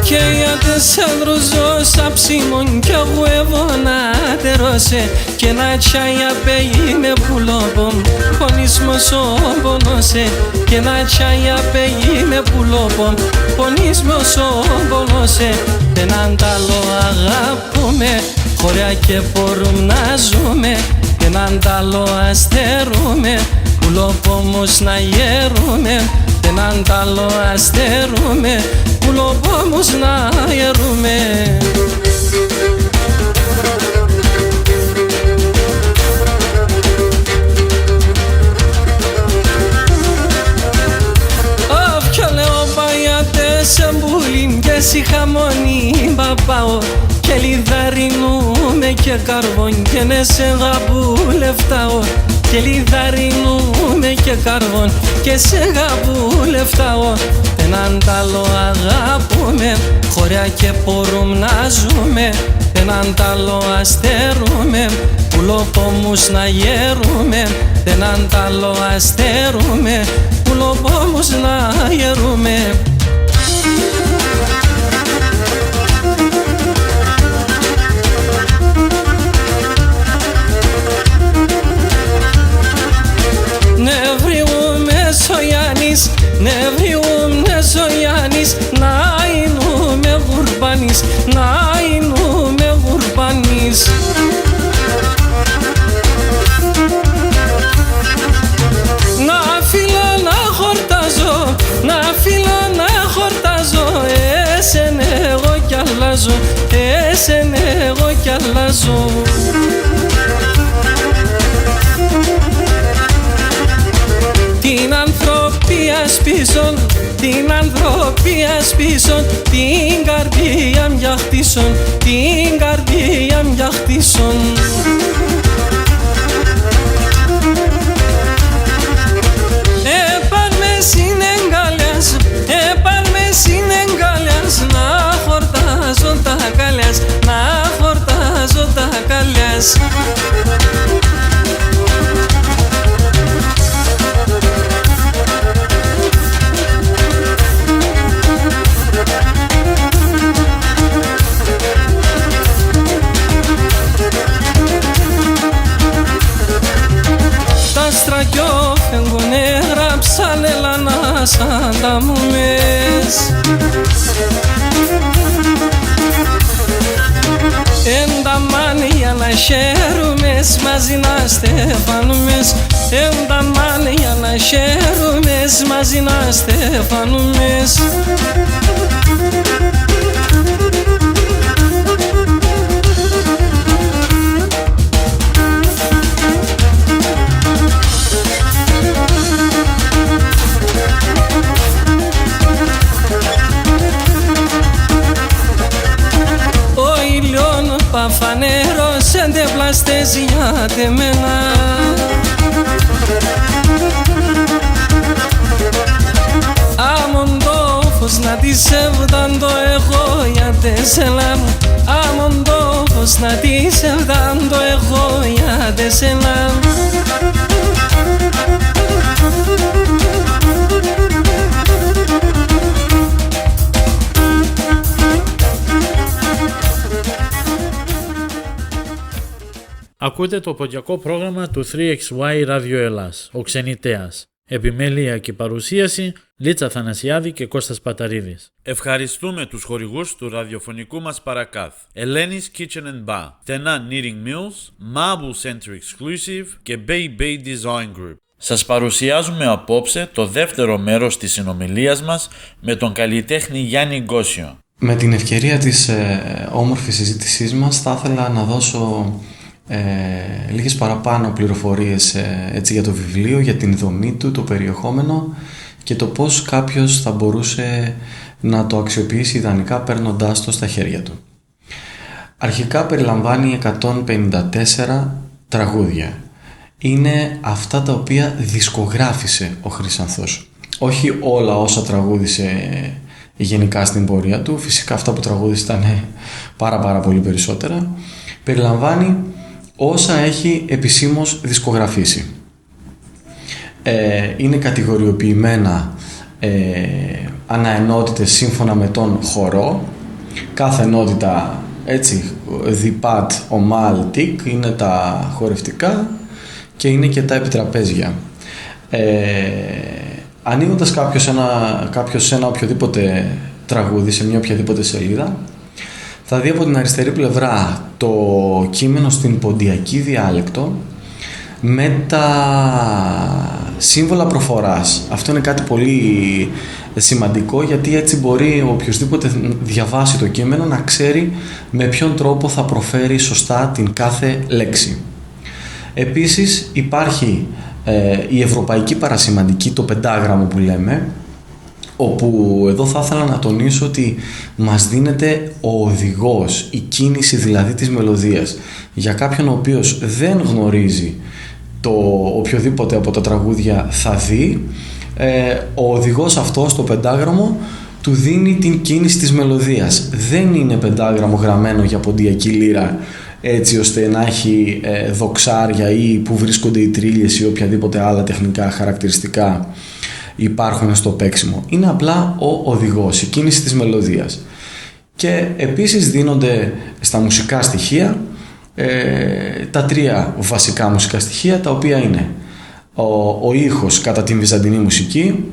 Και για τεσσάρους ζώσα ψήμων κι αγουεύω να τερώσε, και να τσάια πέγει με πουλόπον, πονισμός όμπονωσε, και να τσάια πέγει με πουλόπον, πονισμός όμπονωσε. Έναν τάλο αγαπούμε, χωριά και μπορούμε να ζούμε, έναν τάλο αστερούμε, πουλόπομος να γερούμε, έναν τάλο αστερούμε, πουλόπομος να γερούμε. Σε μπουλίν και σι χαμόνι παπάω, και λιδαρινούμε και καρβόν, και ναι σε γαμπούλευτάω, και λιδαρινούμε και καρβόν, και σε γαμπούλευτάω. Έναν τάλο αγάπουμε, χωριά και μπορούμε να ζούμε, έναν τάλο αστερούμε, πουλοπόμους να γερούμε, έναν τάλο αστερούμε, πουλοπόμους να γερούμε. Νευριούμες ο Γιάννης, να εινούμε γουρμπάνης, να εινούμε γουρμπάνης. Να φύλλω να χορτάζω, να φύλλω να χορτάζω, εσένα εγώ κι αλλάζω, εσένα εγώ κι αλλάζω. Την ανθρωπία σπίσον, την ανθρωπία σπίσον, την καρδία μια χτίσον, την καρδία μια χτίσον. Επάν με συνεγκαλιάς, επάν με συνεγκαλιάς, να χορτάζω τα καλιάς, να χορτάζω τα καλιάς. δυο φεύγουνε γράψανε λανά σαν τα μουμές. Ενταμάνι για να χαίρομες μαζί να στεφανούμες. Ενταμάνι για να χαίρομες μαζί να στεφανούμες. Παφανέρος εντεπλαστές για τεμένα. Άμον το φως να τη σεβδάν το έχω για τεσέλα. Άμον το φως να τη σεβδάν το έχω για τεσέλα. Ακούτε το ποντιακό πρόγραμμα του 3XY Ράδιο Ελλάς, ο Ξενιτέας. Επιμέλεια και παρουσίαση Λίτσα Θανασιάδη και Κώστας Παταρίδης. Ευχαριστούμε τους χορηγούς του ραδιοφωνικού μας παρακάθ. Ελένης Kitchen and Bar, Τενά Knitting Mills, Marble Center Exclusive και Bay Bay Design Group. Σας παρουσιάζουμε απόψε το δεύτερο μέρος της συνομιλίας μας με τον καλλιτέχνη Γιάννη Γκόσιο. Με την ευκαιρία της όμορφης συζήτησής μας θα ήθελα να δώσω λίγες παραπάνω πληροφορίες έτσι, για το βιβλίο, για την δομή του, το περιεχόμενο και το πώς κάποιος θα μπορούσε να το αξιοποιήσει ιδανικά παίρνοντάς το στα χέρια του. Αρχικά περιλαμβάνει 154 τραγούδια. Είναι αυτά τα οποία δισκογράφησε ο Χρυσανθός. Όχι όλα όσα τραγούδισε γενικά στην πορεία του, φυσικά αυτά που τραγούδισε ήταν πάρα πολύ περισσότερα. Περιλαμβάνει όσα έχει επισήμως δισκογραφήσει. Είναι κατηγοριοποιημένα αναενότητες σύμφωνα με τον χορό. Κάθε ενότητα έτσι, διπάτ, ομάλ, τικ είναι τα χορευτικά και είναι και τα επιτραπέζια. Ανοίγοντας κάποιος σε ένα οποιοδήποτε τραγούδι, σε μια οποιαδήποτε σελίδα, θα δει από την αριστερή πλευρά το κείμενο στην ποντιακή διάλεκτο με τα σύμβολα προφοράς. Αυτό είναι κάτι πολύ σημαντικό, γιατί έτσι μπορεί οποιοσδήποτε διαβάσει το κείμενο να ξέρει με ποιον τρόπο θα προφέρει σωστά την κάθε λέξη. Επίσης υπάρχει η ευρωπαϊκή παρασημαντική, το πεντάγραμμο που λέμε, όπου εδώ θα ήθελα να τονίσω ότι μας δίνεται ο οδηγός, η κίνηση δηλαδή της μελωδίας. Για κάποιον ο οποίος δεν γνωρίζει το οποιοδήποτε από τα τραγούδια θα δει, ο οδηγός αυτός, το πεντάγραμμο, του δίνει την κίνηση της μελωδίας. Δεν είναι πεντάγραμμο γραμμένο για ποντιακή λύρα έτσι ώστε να έχει δοξάρια ή που βρίσκονται οι τρίλιες ή οποιαδήποτε άλλα τεχνικά χαρακτηριστικά υπάρχουν στο παίξιμο. Είναι απλά ο οδηγός, η κίνηση της μελωδίας. Και επίσης δίνονται στα μουσικά στοιχεία τα τρία βασικά μουσικά στοιχεία, τα οποία είναι ο ήχος κατά την βυζαντινή μουσική,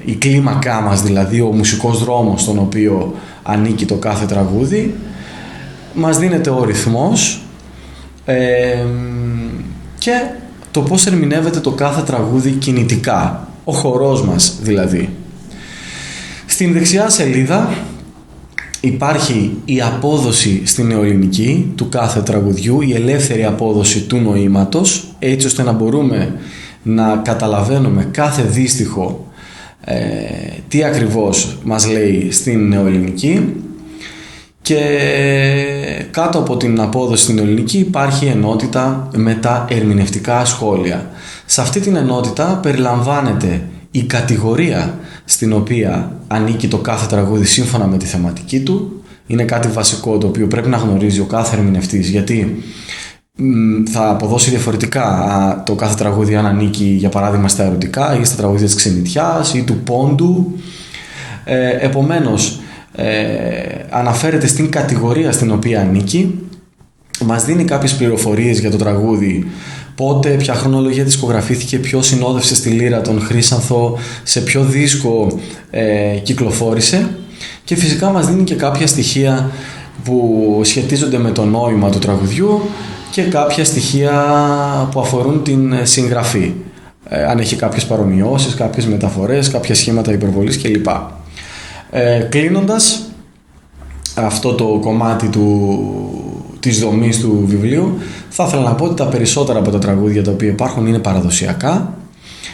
η κλίμακά μας, δηλαδή ο μουσικός δρόμος στον οποίο ανήκει το κάθε τραγούδι, μας δίνεται ο ρυθμός και το πώς ερμηνεύεται το κάθε τραγούδι κινητικά, ο χορός μας δηλαδή. Στην δεξιά σελίδα υπάρχει η απόδοση στην νεοελληνική του κάθε τραγουδιού, η ελεύθερη απόδοση του νοήματος, έτσι ώστε να μπορούμε να καταλαβαίνουμε κάθε δύστιχο τι ακριβώς μας λέει στην νεοελληνική. Και κάτω από την απόδοση στην ελληνική υπάρχει ενότητα με τα ερμηνευτικά σχόλια. Σε αυτή την ενότητα περιλαμβάνεται η κατηγορία στην οποία ανήκει το κάθε τραγούδι σύμφωνα με τη θεματική του. Είναι κάτι βασικό το οποίο πρέπει να γνωρίζει ο κάθε ερμηνευτής, γιατί θα αποδώσει διαφορετικά το κάθε τραγούδι αν ανήκει για παράδειγμα στα ερωτικά ή στα τραγούδια της ξενιτιάς ή του πόντου. Επομένως, αναφέρεται στην κατηγορία στην οποία ανήκει, μας δίνει κάποιες πληροφορίες για το τραγούδι, πότε, ποια χρονολογία δισκογραφήθηκε, ποιος συνόδευσε στη λύρα τον Χρύσανθο, σε ποιο δίσκο κυκλοφόρησε, και φυσικά μας δίνει και κάποια στοιχεία που σχετίζονται με το νόημα του τραγουδιού και κάποια στοιχεία που αφορούν την συγγραφή. Αν έχει κάποιες παρομοιώσεις, κάποιες μεταφορές, κάποια σχήματα υπερβολής κλπ. Κλείνοντας αυτό το κομμάτι της δομής του βιβλίου, θα ήθελα να πω ότι τα περισσότερα από τα τραγούδια τα οποία υπάρχουν είναι παραδοσιακά.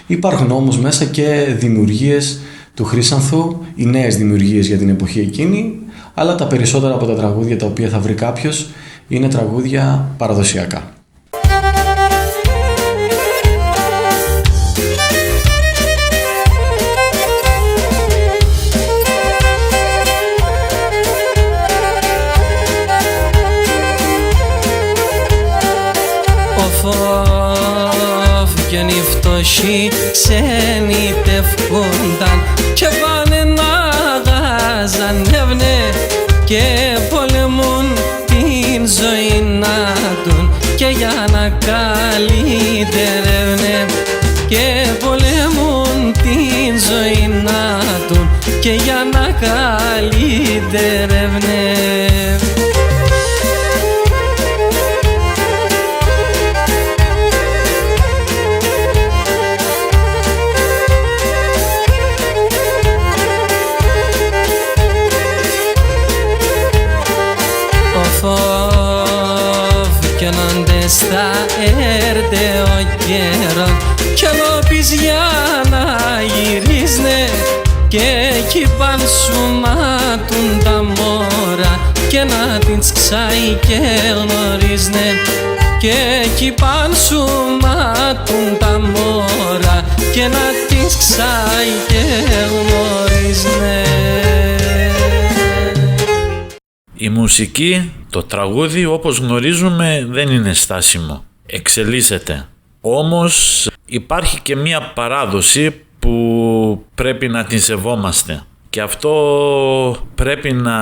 Υπάρχουν όμως μέσα και δημιουργίες του Χρύσανθου, οι νέες δημιουργίες για την εποχή εκείνη, αλλά τα περισσότερα από τα τραγούδια τα οποία θα βρει κάποιος είναι τραγούδια παραδοσιακά. Φόβγεν οι φτωχοί ξενιτευκούνταν και πάνε να γαζανεύνε και πολεμούν την ζωή να τουν και για να καλύτερεύνε, και πολεμούν την ζωή να τουν και για να καλύτερεύνε. Στα έρτε ο καιρό κι ανώπης για να γυρίσνε και εκεί παν σου μάτουν τα μόρα και να την ξάει και γνωρίζνε, και εκεί παν σου μάτουν τα μόρα και να την ξάει και γνωρίζνε. Η μουσική, το τραγούδι, όπως γνωρίζουμε, δεν είναι στάσιμο. Εξελίσσεται. Όμως υπάρχει και μία παράδοση που πρέπει να την σεβόμαστε. Και αυτό πρέπει να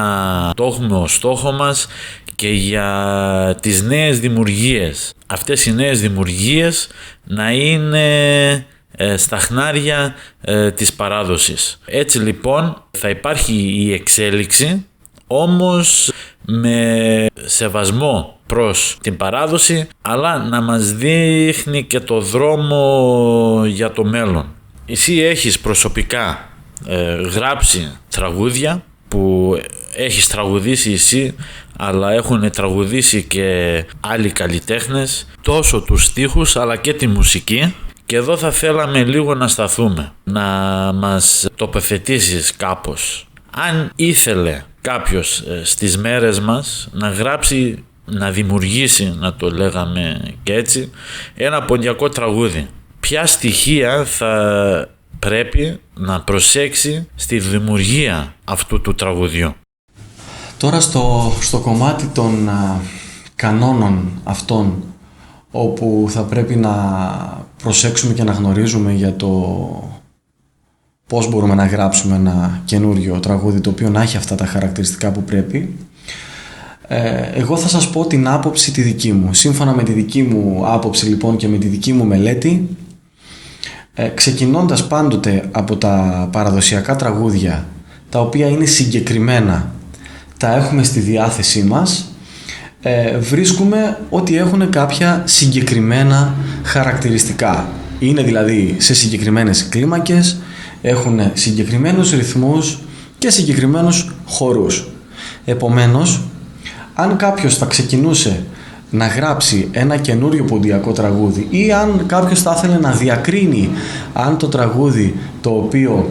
το έχουμε ως στόχο μας και για τις νέες δημιουργίες. Αυτές οι νέες δημιουργίες να είναι στα χνάρια της παράδοσης. Έτσι λοιπόν θα υπάρχει η εξέλιξη, όμως με σεβασμό προς την παράδοση, αλλά να μας δείχνει και το δρόμο για το μέλλον. Εσύ έχεις προσωπικά γράψει τραγούδια που έχεις τραγουδήσει εσύ, αλλά έχουν τραγουδήσει και άλλοι καλλιτέχνες, τόσο τους στίχους αλλά και τη μουσική. Και εδώ θα θέλαμε λίγο να σταθούμε, να μας τοποθετήσεις κάπως. Αν ήθελε κάποιος στις μέρες μας να γράψει, να δημιουργήσει, να το λέγαμε και έτσι, ένα ποντιακό τραγούδι, ποια στοιχεία θα πρέπει να προσέξει στη δημιουργία αυτού του τραγουδιού? Τώρα στο κομμάτι των κανόνων αυτών, όπου θα πρέπει να προσέξουμε και να γνωρίζουμε για το πώς μπορούμε να γράψουμε ένα καινούριο τραγούδι το οποίο να έχει αυτά τα χαρακτηριστικά που πρέπει, εγώ θα σας πω την άποψη τη δική μου. Σύμφωνα με τη δική μου άποψη λοιπόν και με τη δική μου μελέτη, ξεκινώντας πάντοτε από τα παραδοσιακά τραγούδια, τα οποία είναι συγκεκριμένα, τα έχουμε στη διάθεσή μας, βρίσκουμε ότι έχουν κάποια συγκεκριμένα χαρακτηριστικά. Είναι δηλαδή σε συγκεκριμένες κλίμακες, έχουν συγκεκριμένους ρυθμούς και συγκεκριμένους χορούς. Επομένως, αν κάποιος θα ξεκινούσε να γράψει ένα καινούριο ποντιακό τραγούδι, ή αν κάποιος θα ήθελε να διακρίνει αν το τραγούδι το οποίο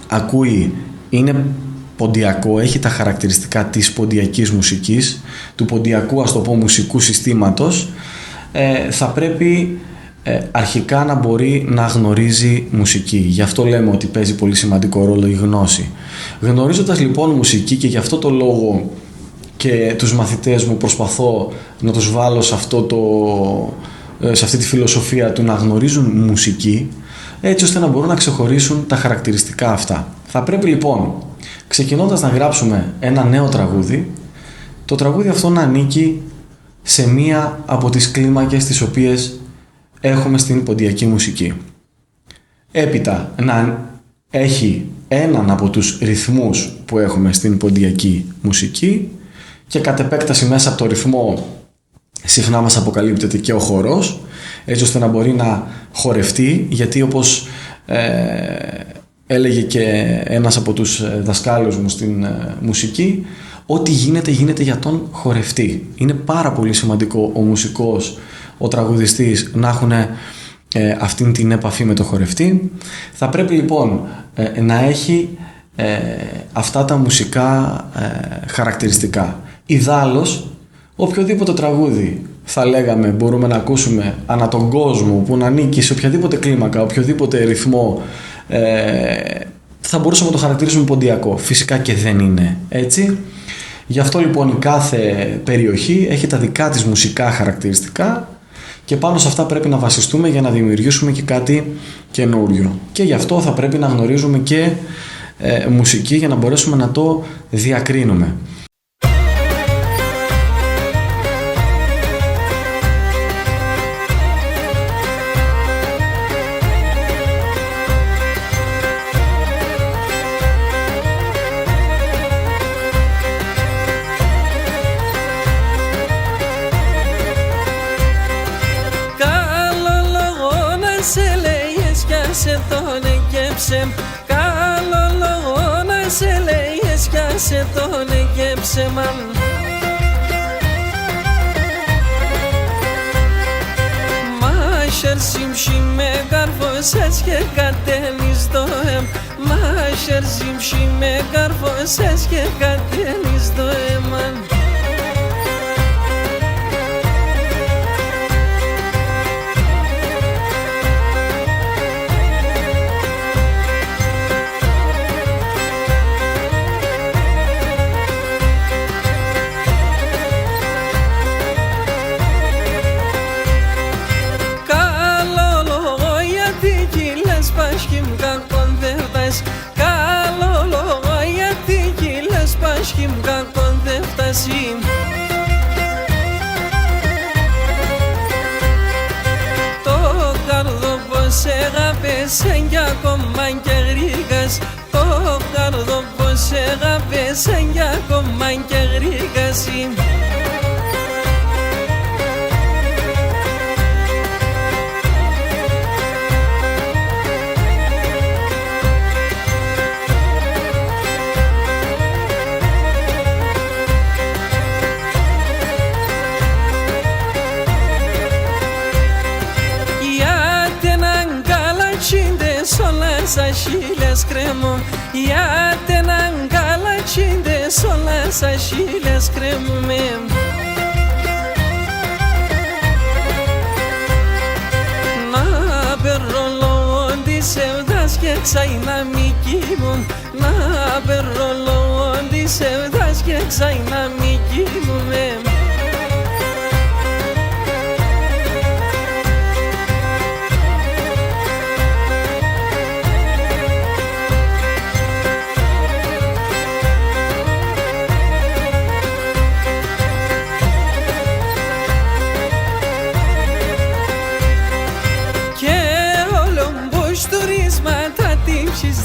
ακούει είναι ποντιακό, έχει τα χαρακτηριστικά της ποντιακής μουσικής, του ποντιακού, ας το πω, μουσικού συστήματος, θα πρέπει αρχικά να μπορεί να γνωρίζει μουσική. Γι' αυτό λέμε ότι παίζει πολύ σημαντικό ρόλο η γνώση. Γνωρίζοντας λοιπόν μουσική, και γι' αυτό το λόγο και τους μαθητές μου προσπαθώ να τους βάλω σε αυτή τη φιλοσοφία του να γνωρίζουν μουσική, έτσι ώστε να μπορούν να ξεχωρίσουν τα χαρακτηριστικά αυτά. Θα πρέπει λοιπόν, ξεκινώντας να γράψουμε ένα νέο τραγούδι, το τραγούδι αυτό να ανήκει σε μία από τις κλίμακες τις οποίες έχουμε στην ποντιακή μουσική. Έπειτα να έχει έναν από τους ρυθμούς που έχουμε στην ποντιακή μουσική και κατ' επέκταση μέσα από το ρυθμό συχνά μας αποκαλύπτεται και ο χορός, έτσι ώστε να μπορεί να χορευτεί, γιατί όπως έλεγε και ένας από τους δασκάλους μου στην μουσική, ό,τι γίνεται για τον χορευτή. Είναι πάρα πολύ σημαντικό ο μουσικός, ο τραγουδιστής να έχουν αυτήν την επαφή με το χορευτή. Θα πρέπει λοιπόν να έχει αυτά τα μουσικά χαρακτηριστικά. Ιδάλλως, οποιοδήποτε τραγούδι θα λέγαμε μπορούμε να ακούσουμε ανά τον κόσμο, που να ανήκει σε οποιαδήποτε κλίμακα, οποιοδήποτε ρυθμό, θα μπορούσαμε να το χαρακτηρίσουμε ποντιακό. Φυσικά και δεν είναι έτσι. Γι' αυτό λοιπόν η κάθε περιοχή έχει τα δικά της μουσικά χαρακτηριστικά και πάνω σε αυτά πρέπει να βασιστούμε για να δημιουργήσουμε και κάτι καινούριο. Και γι' αυτό θα πρέπει να γνωρίζουμε και μουσική για να μπορέσουμε να το διακρίνουμε. Καλό λόγο να σε λέει έσκιασε τον εγκέψε μαν. Μάσερ ζυμში με καρφώσες και κατέλεις το εμ. Μάσερ ζυμში με καρφώσες και κατέλεις το εμαν. Καλό λόγο γιατί κυλές πάσχημ κακόν δεν φτάσει. Το καρδό πως έγαπεσαι κι ακόμα κι γρήγας. Το καρδό πως έγαπεσαι κι ακόμα κι γρήγας. Achilles cremo, ya tenan galachinde son las Achilles cremo mem. Na berrolo di sevdas que xaina mikimun, na berrolo di sevdas que xaina mikimun mem.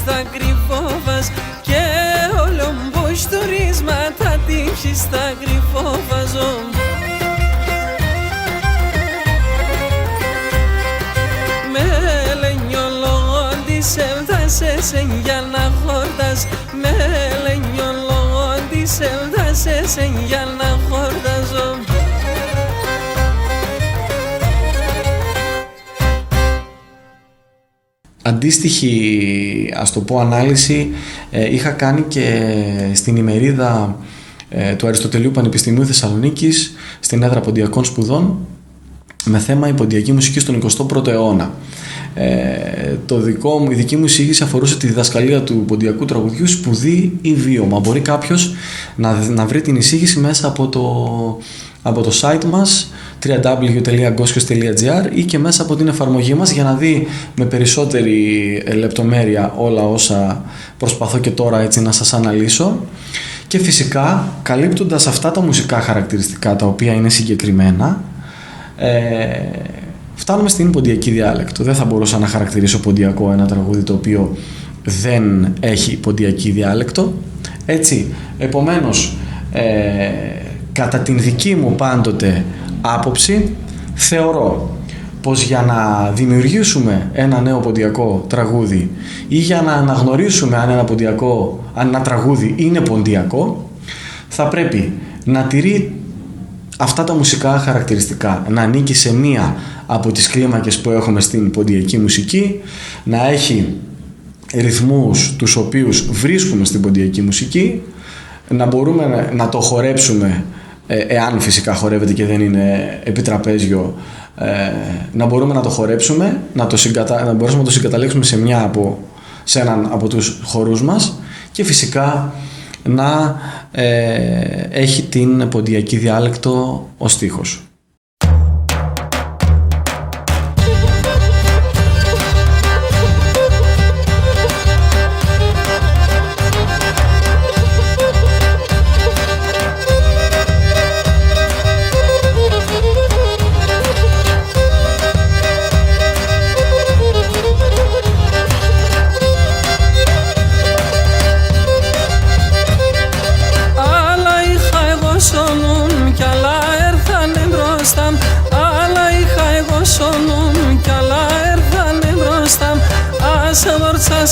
Στα κρυφόβας και όλο μπούς τουρίσματα τύχει στα κρυφόβαζο. Με λένιο λόγο της εβδάσες για να χορτάς. Με λένιο λόγο της εβδάσες για να χορτάζω. Αντίστοιχη, ας το πω, ανάλυση είχα κάνει και στην ημερίδα του Αριστοτελείου Πανεπιστημίου Θεσσαλονίκης στην έδρα ποντιακών σπουδών με θέμα η ποντιακή μουσική στον 21ο αιώνα. Η δική μου εισήγηση αφορούσε τη διδασκαλία του ποντιακού τραγουδιού, σπουδή ή βίωμα. Μπορεί κάποιος να βρει την εισήγηση μέσα από το site μας www.goskios.gr ή και μέσα από την εφαρμογή μας για να δει με περισσότερη λεπτομέρεια όλα όσα προσπαθώ και τώρα έτσι να σας αναλύσω. Και φυσικά καλύπτοντας αυτά τα μουσικά χαρακτηριστικά τα οποία είναι συγκεκριμένα, Φτάνουμε στην ποντιακή διάλεκτο. Δεν θα μπορούσα να χαρακτηρίσω ποντιακό ένα τραγούδι το οποίο δεν έχει ποντιακή διάλεκτο. Έτσι, επομένως, κατά την δική μου πάντοτε άποψη, θεωρώ πως για να δημιουργήσουμε ένα νέο ποντιακό τραγούδι ή για να αναγνωρίσουμε αν ένα τραγούδι είναι ποντιακό, θα πρέπει να τηρεί αυτά τα μουσικά χαρακτηριστικά, να ανήκει σε μία από τις κλίμακες που έχουμε στην ποντιακή μουσική, να έχει ρυθμούς τους οποίους βρίσκουμε στην ποντιακή μουσική, να μπορούμε να το χορέψουμε, εάν φυσικά χορεύεται και δεν είναι επί τραπέζιο, να μπορούμε να το χορέψουμε, να μπορούμε να το συγκαταλέξουμε σε έναν από τους χορούς μας και φυσικά να έχει την ποντιακή διάλεκτο ως στίχος.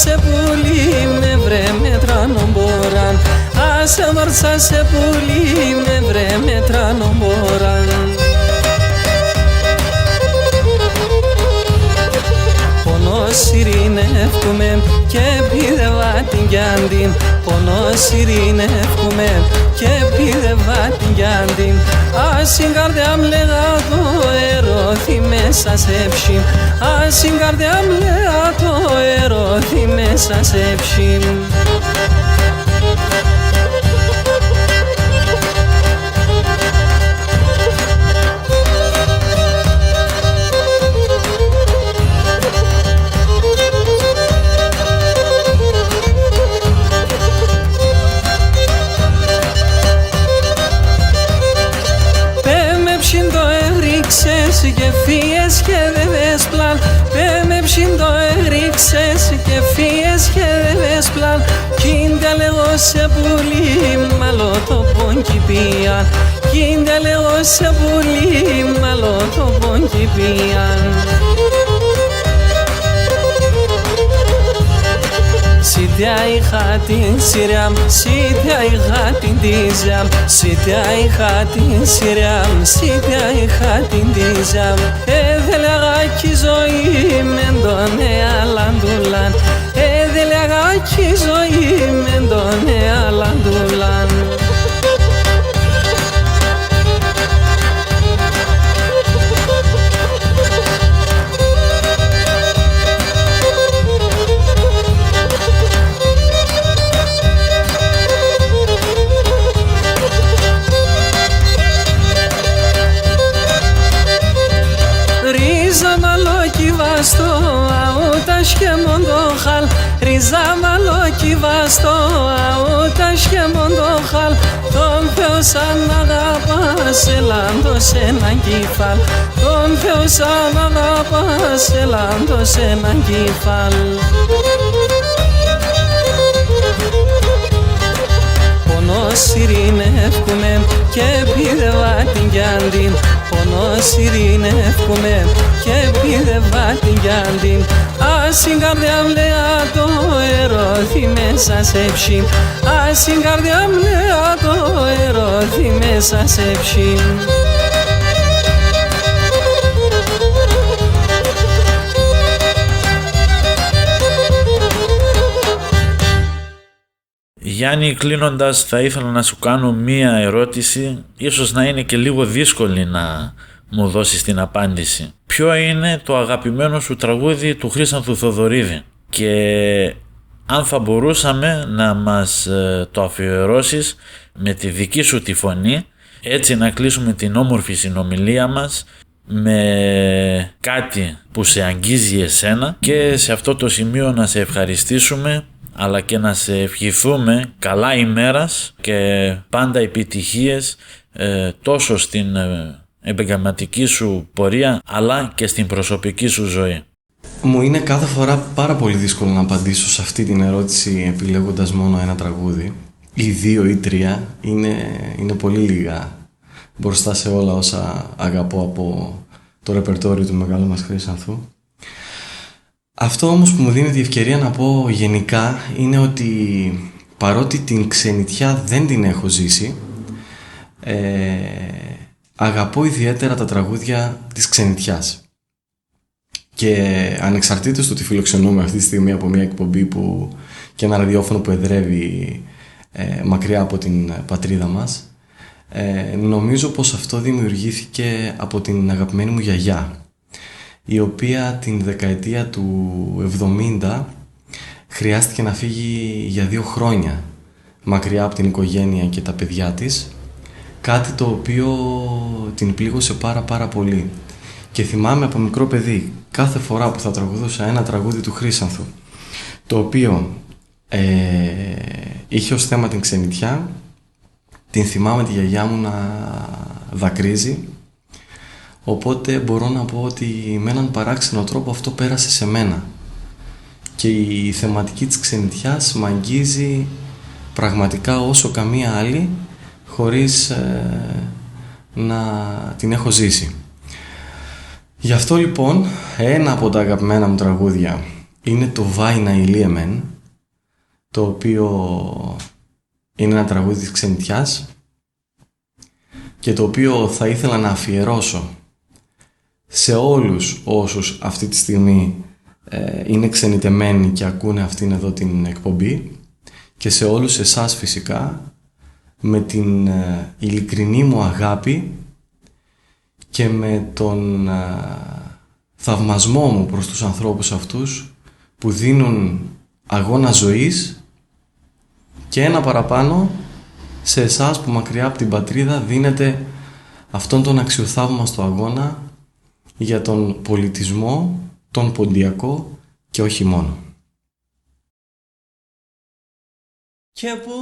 Se pulime vreme tranomboran, asa marța se pulime vreme tranomboran. Πονός ειρηνεύκουμε και πήδευα την γιάντιν, πονός ειρηνεύκουμε και πήδευα την γιάντιν. Ασύν καρδιά μ' λέγα το ερώθη μέσα σε ψήν, ασύν καρδιά μ' λέγα το ερώθη μέσα σε ψήν. Και φύες και δεν βες πλάν, πέμε ψήν το έριξες και φύες και δεν βες πλάν. Κίντε λέγω σε πουλί, μαλό το πόνκι πιάν, κίντε λέγω σε πουλί, μαλό το πόνκι πιάν. Σιτιά είχα την σειράμ, σιτιά είχα την τίζαμ, σιτιά είχα την σειράμ, σιτιά είχα την τίζαμ. Έδελεγα κι ζωή μεν τον εαλαντούλαν, έδελεγα κι ζωή μεν τον εαλαντούλαν. Στο αούτας και μοντοχάλ, ρίζα μαλόκι βαστό αούτας και μοντοχάλ. Τον Θεό σαν αγαπάς, ελάντος έναν κύφαλ, τον Θεό σαν αγαπάς, ελάντος έναν κύφαλ. Πονός ειρηνεύκουμε και πήδευα την γιάντιν, πονός ειρηνεύκουμε και πήδευα την γιάντιν. Ασύν καρδιά μ' λέα το ερώθη μέσα σε ψήν, ασύν καρδιά μ' λέα το ερώθη μέσα σε ψήν. Γιάννη, κλείνοντας, θα ήθελα να σου κάνω μία ερώτηση, ίσως να είναι και λίγο δύσκολη να μου δώσεις την απάντηση. Ποιο είναι το αγαπημένο σου τραγούδι του Χρήστανθου Θοδωρίδη και αν θα μπορούσαμε να μας το αφιερώσεις με τη δική σου τη φωνή, έτσι να κλείσουμε την όμορφη συνομιλία μας με κάτι που σε αγγίζει εσένα και σε αυτό το σημείο να σε ευχαριστήσουμε αλλά και να σε ευχηθούμε καλά ημέρας και πάντα επιτυχίες τόσο στην επαγγελματική σου πορεία αλλά και στην προσωπική σου ζωή? Μου είναι κάθε φορά πάρα πολύ δύσκολο να απαντήσω σε αυτή την ερώτηση επιλέγοντας μόνο ένα τραγούδι, ή 2 ή 3. Είναι πολύ λίγα μπροστά σε όλα όσα αγαπώ από το ρεπερτόριο του μεγάλου μας Χρύσανθου. Αυτό όμως που μου δίνει τη ευκαιρία να πω γενικά είναι ότι παρότι την ξενιτιά δεν την έχω ζήσει, αγαπώ ιδιαίτερα τα τραγούδια της ξενιτιάς. Και ανεξαρτήτως του ότι φιλοξενούμε αυτή τη στιγμή από μια εκπομπή και ένα ραδιόφωνο που εδρεύει μακριά από την πατρίδα μας, νομίζω πως αυτό δημιουργήθηκε από την αγαπημένη μου γιαγιά, η οποία την δεκαετία του 70 χρειάστηκε να φύγει για 2 χρόνια μακριά από την οικογένεια και τα παιδιά της, κάτι το οποίο την πλήγωσε πάρα πολύ. Και θυμάμαι από μικρό παιδί, κάθε φορά που θα τραγουδούσα ένα τραγούδι του Χρύσανθου, το οποίο είχε ως θέμα την ξενιτιά, την θυμάμαι τη γιαγιά μου να δακρύζει. Οπότε μπορώ να πω ότι με έναν παράξενο τρόπο αυτό πέρασε σε μένα. Και η θεματική της ξενιτιάς μ' αγγίζει πραγματικά όσο καμία άλλη, χωρίς να την έχω ζήσει. Γι' αυτό λοιπόν ένα από τα αγαπημένα μου τραγούδια είναι το «Βάινα ηλίεμεν», το οποίο είναι ένα τραγούδι της ξενιτιάς και το οποίο θα ήθελα να αφιερώσω σε όλους όσους αυτή τη στιγμή είναι ξενιτεμένοι και ακούνε αυτήν εδώ την εκπομπή, και σε όλους εσάς φυσικά, με την ειλικρινή μου αγάπη και με τον θαυμασμό μου προς τους ανθρώπους αυτούς που δίνουν αγώνα ζωής, και ένα παραπάνω σε εσάς που μακριά από την πατρίδα δίνετε αυτόν τον αξιοθαύμαστο αγώνα για τον πολιτισμό, τον ποντιακό και όχι μόνο. Και που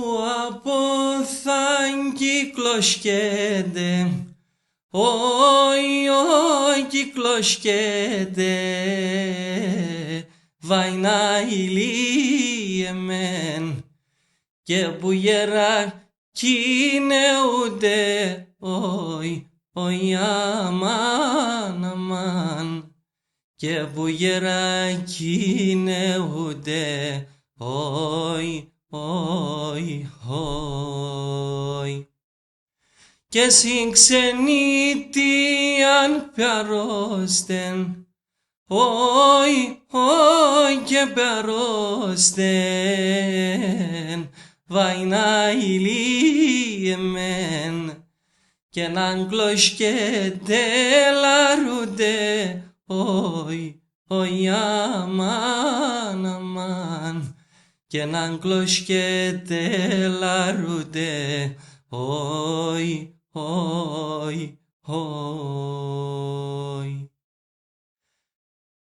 αποθάν κυκλοσκέντε, όι κυκλοσκέντε, βάινα ηλίεμεν, και που γερά κινεούνται, όι αμάν, και που γερά κινεούνται, όι. Και συγξενήτιαν παρώστεν, και παρώστεν, βάινα ηλίεμεν, και ναν κλωσκέντε λαρούνται, όι αμάν, και ναν κλωσκέντε λαρούνται, όι.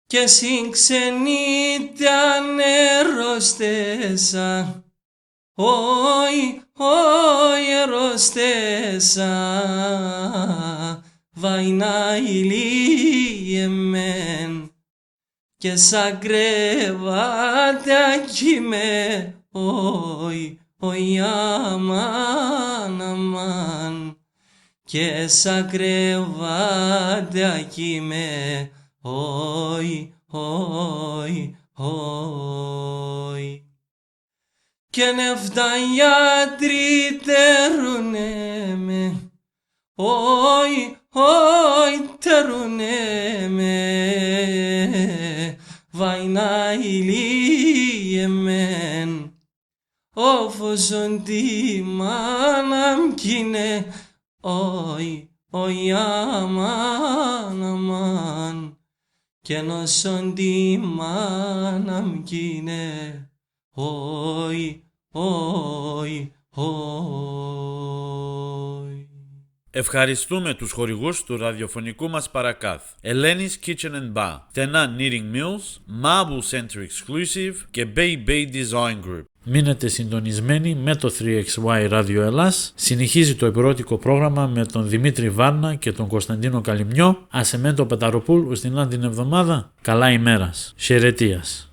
Και συγξενήτιαν ερωστέσα, ερωστέσα, βάινα ηλίεμεν, και σαν κρεβάται ακíme, όι αμάν, και σαν κρεβάται ακíme, όι. Και νεφτά γιατροί τερουνέ με, τερουνέ με, βάινα ηλίεμεν, όφωσον τη μάνα μκίνε, όι αμάν, και νόσον τη μάνα μκίνε, όι. Ευχαριστούμε τους χορηγούς του ραδιοφωνικού μας παρακάθ: Ελένης Kitchen and Bar, Tena Knitting Mills, Marble Center Exclusive και Bay Bay Design Group. Μείνετε συντονισμένοι με το 3XY Radio Ελλάς. Συνεχίζει το επιρρότικο πρόγραμμα με τον Δημήτρη Βάρνα και τον Κωνσταντίνο Καλυμνιό. Ασεμέντο Πεταροπούλου στην άλλη την εβδομάδα. Καλά ημέρας. Χαιρετίας.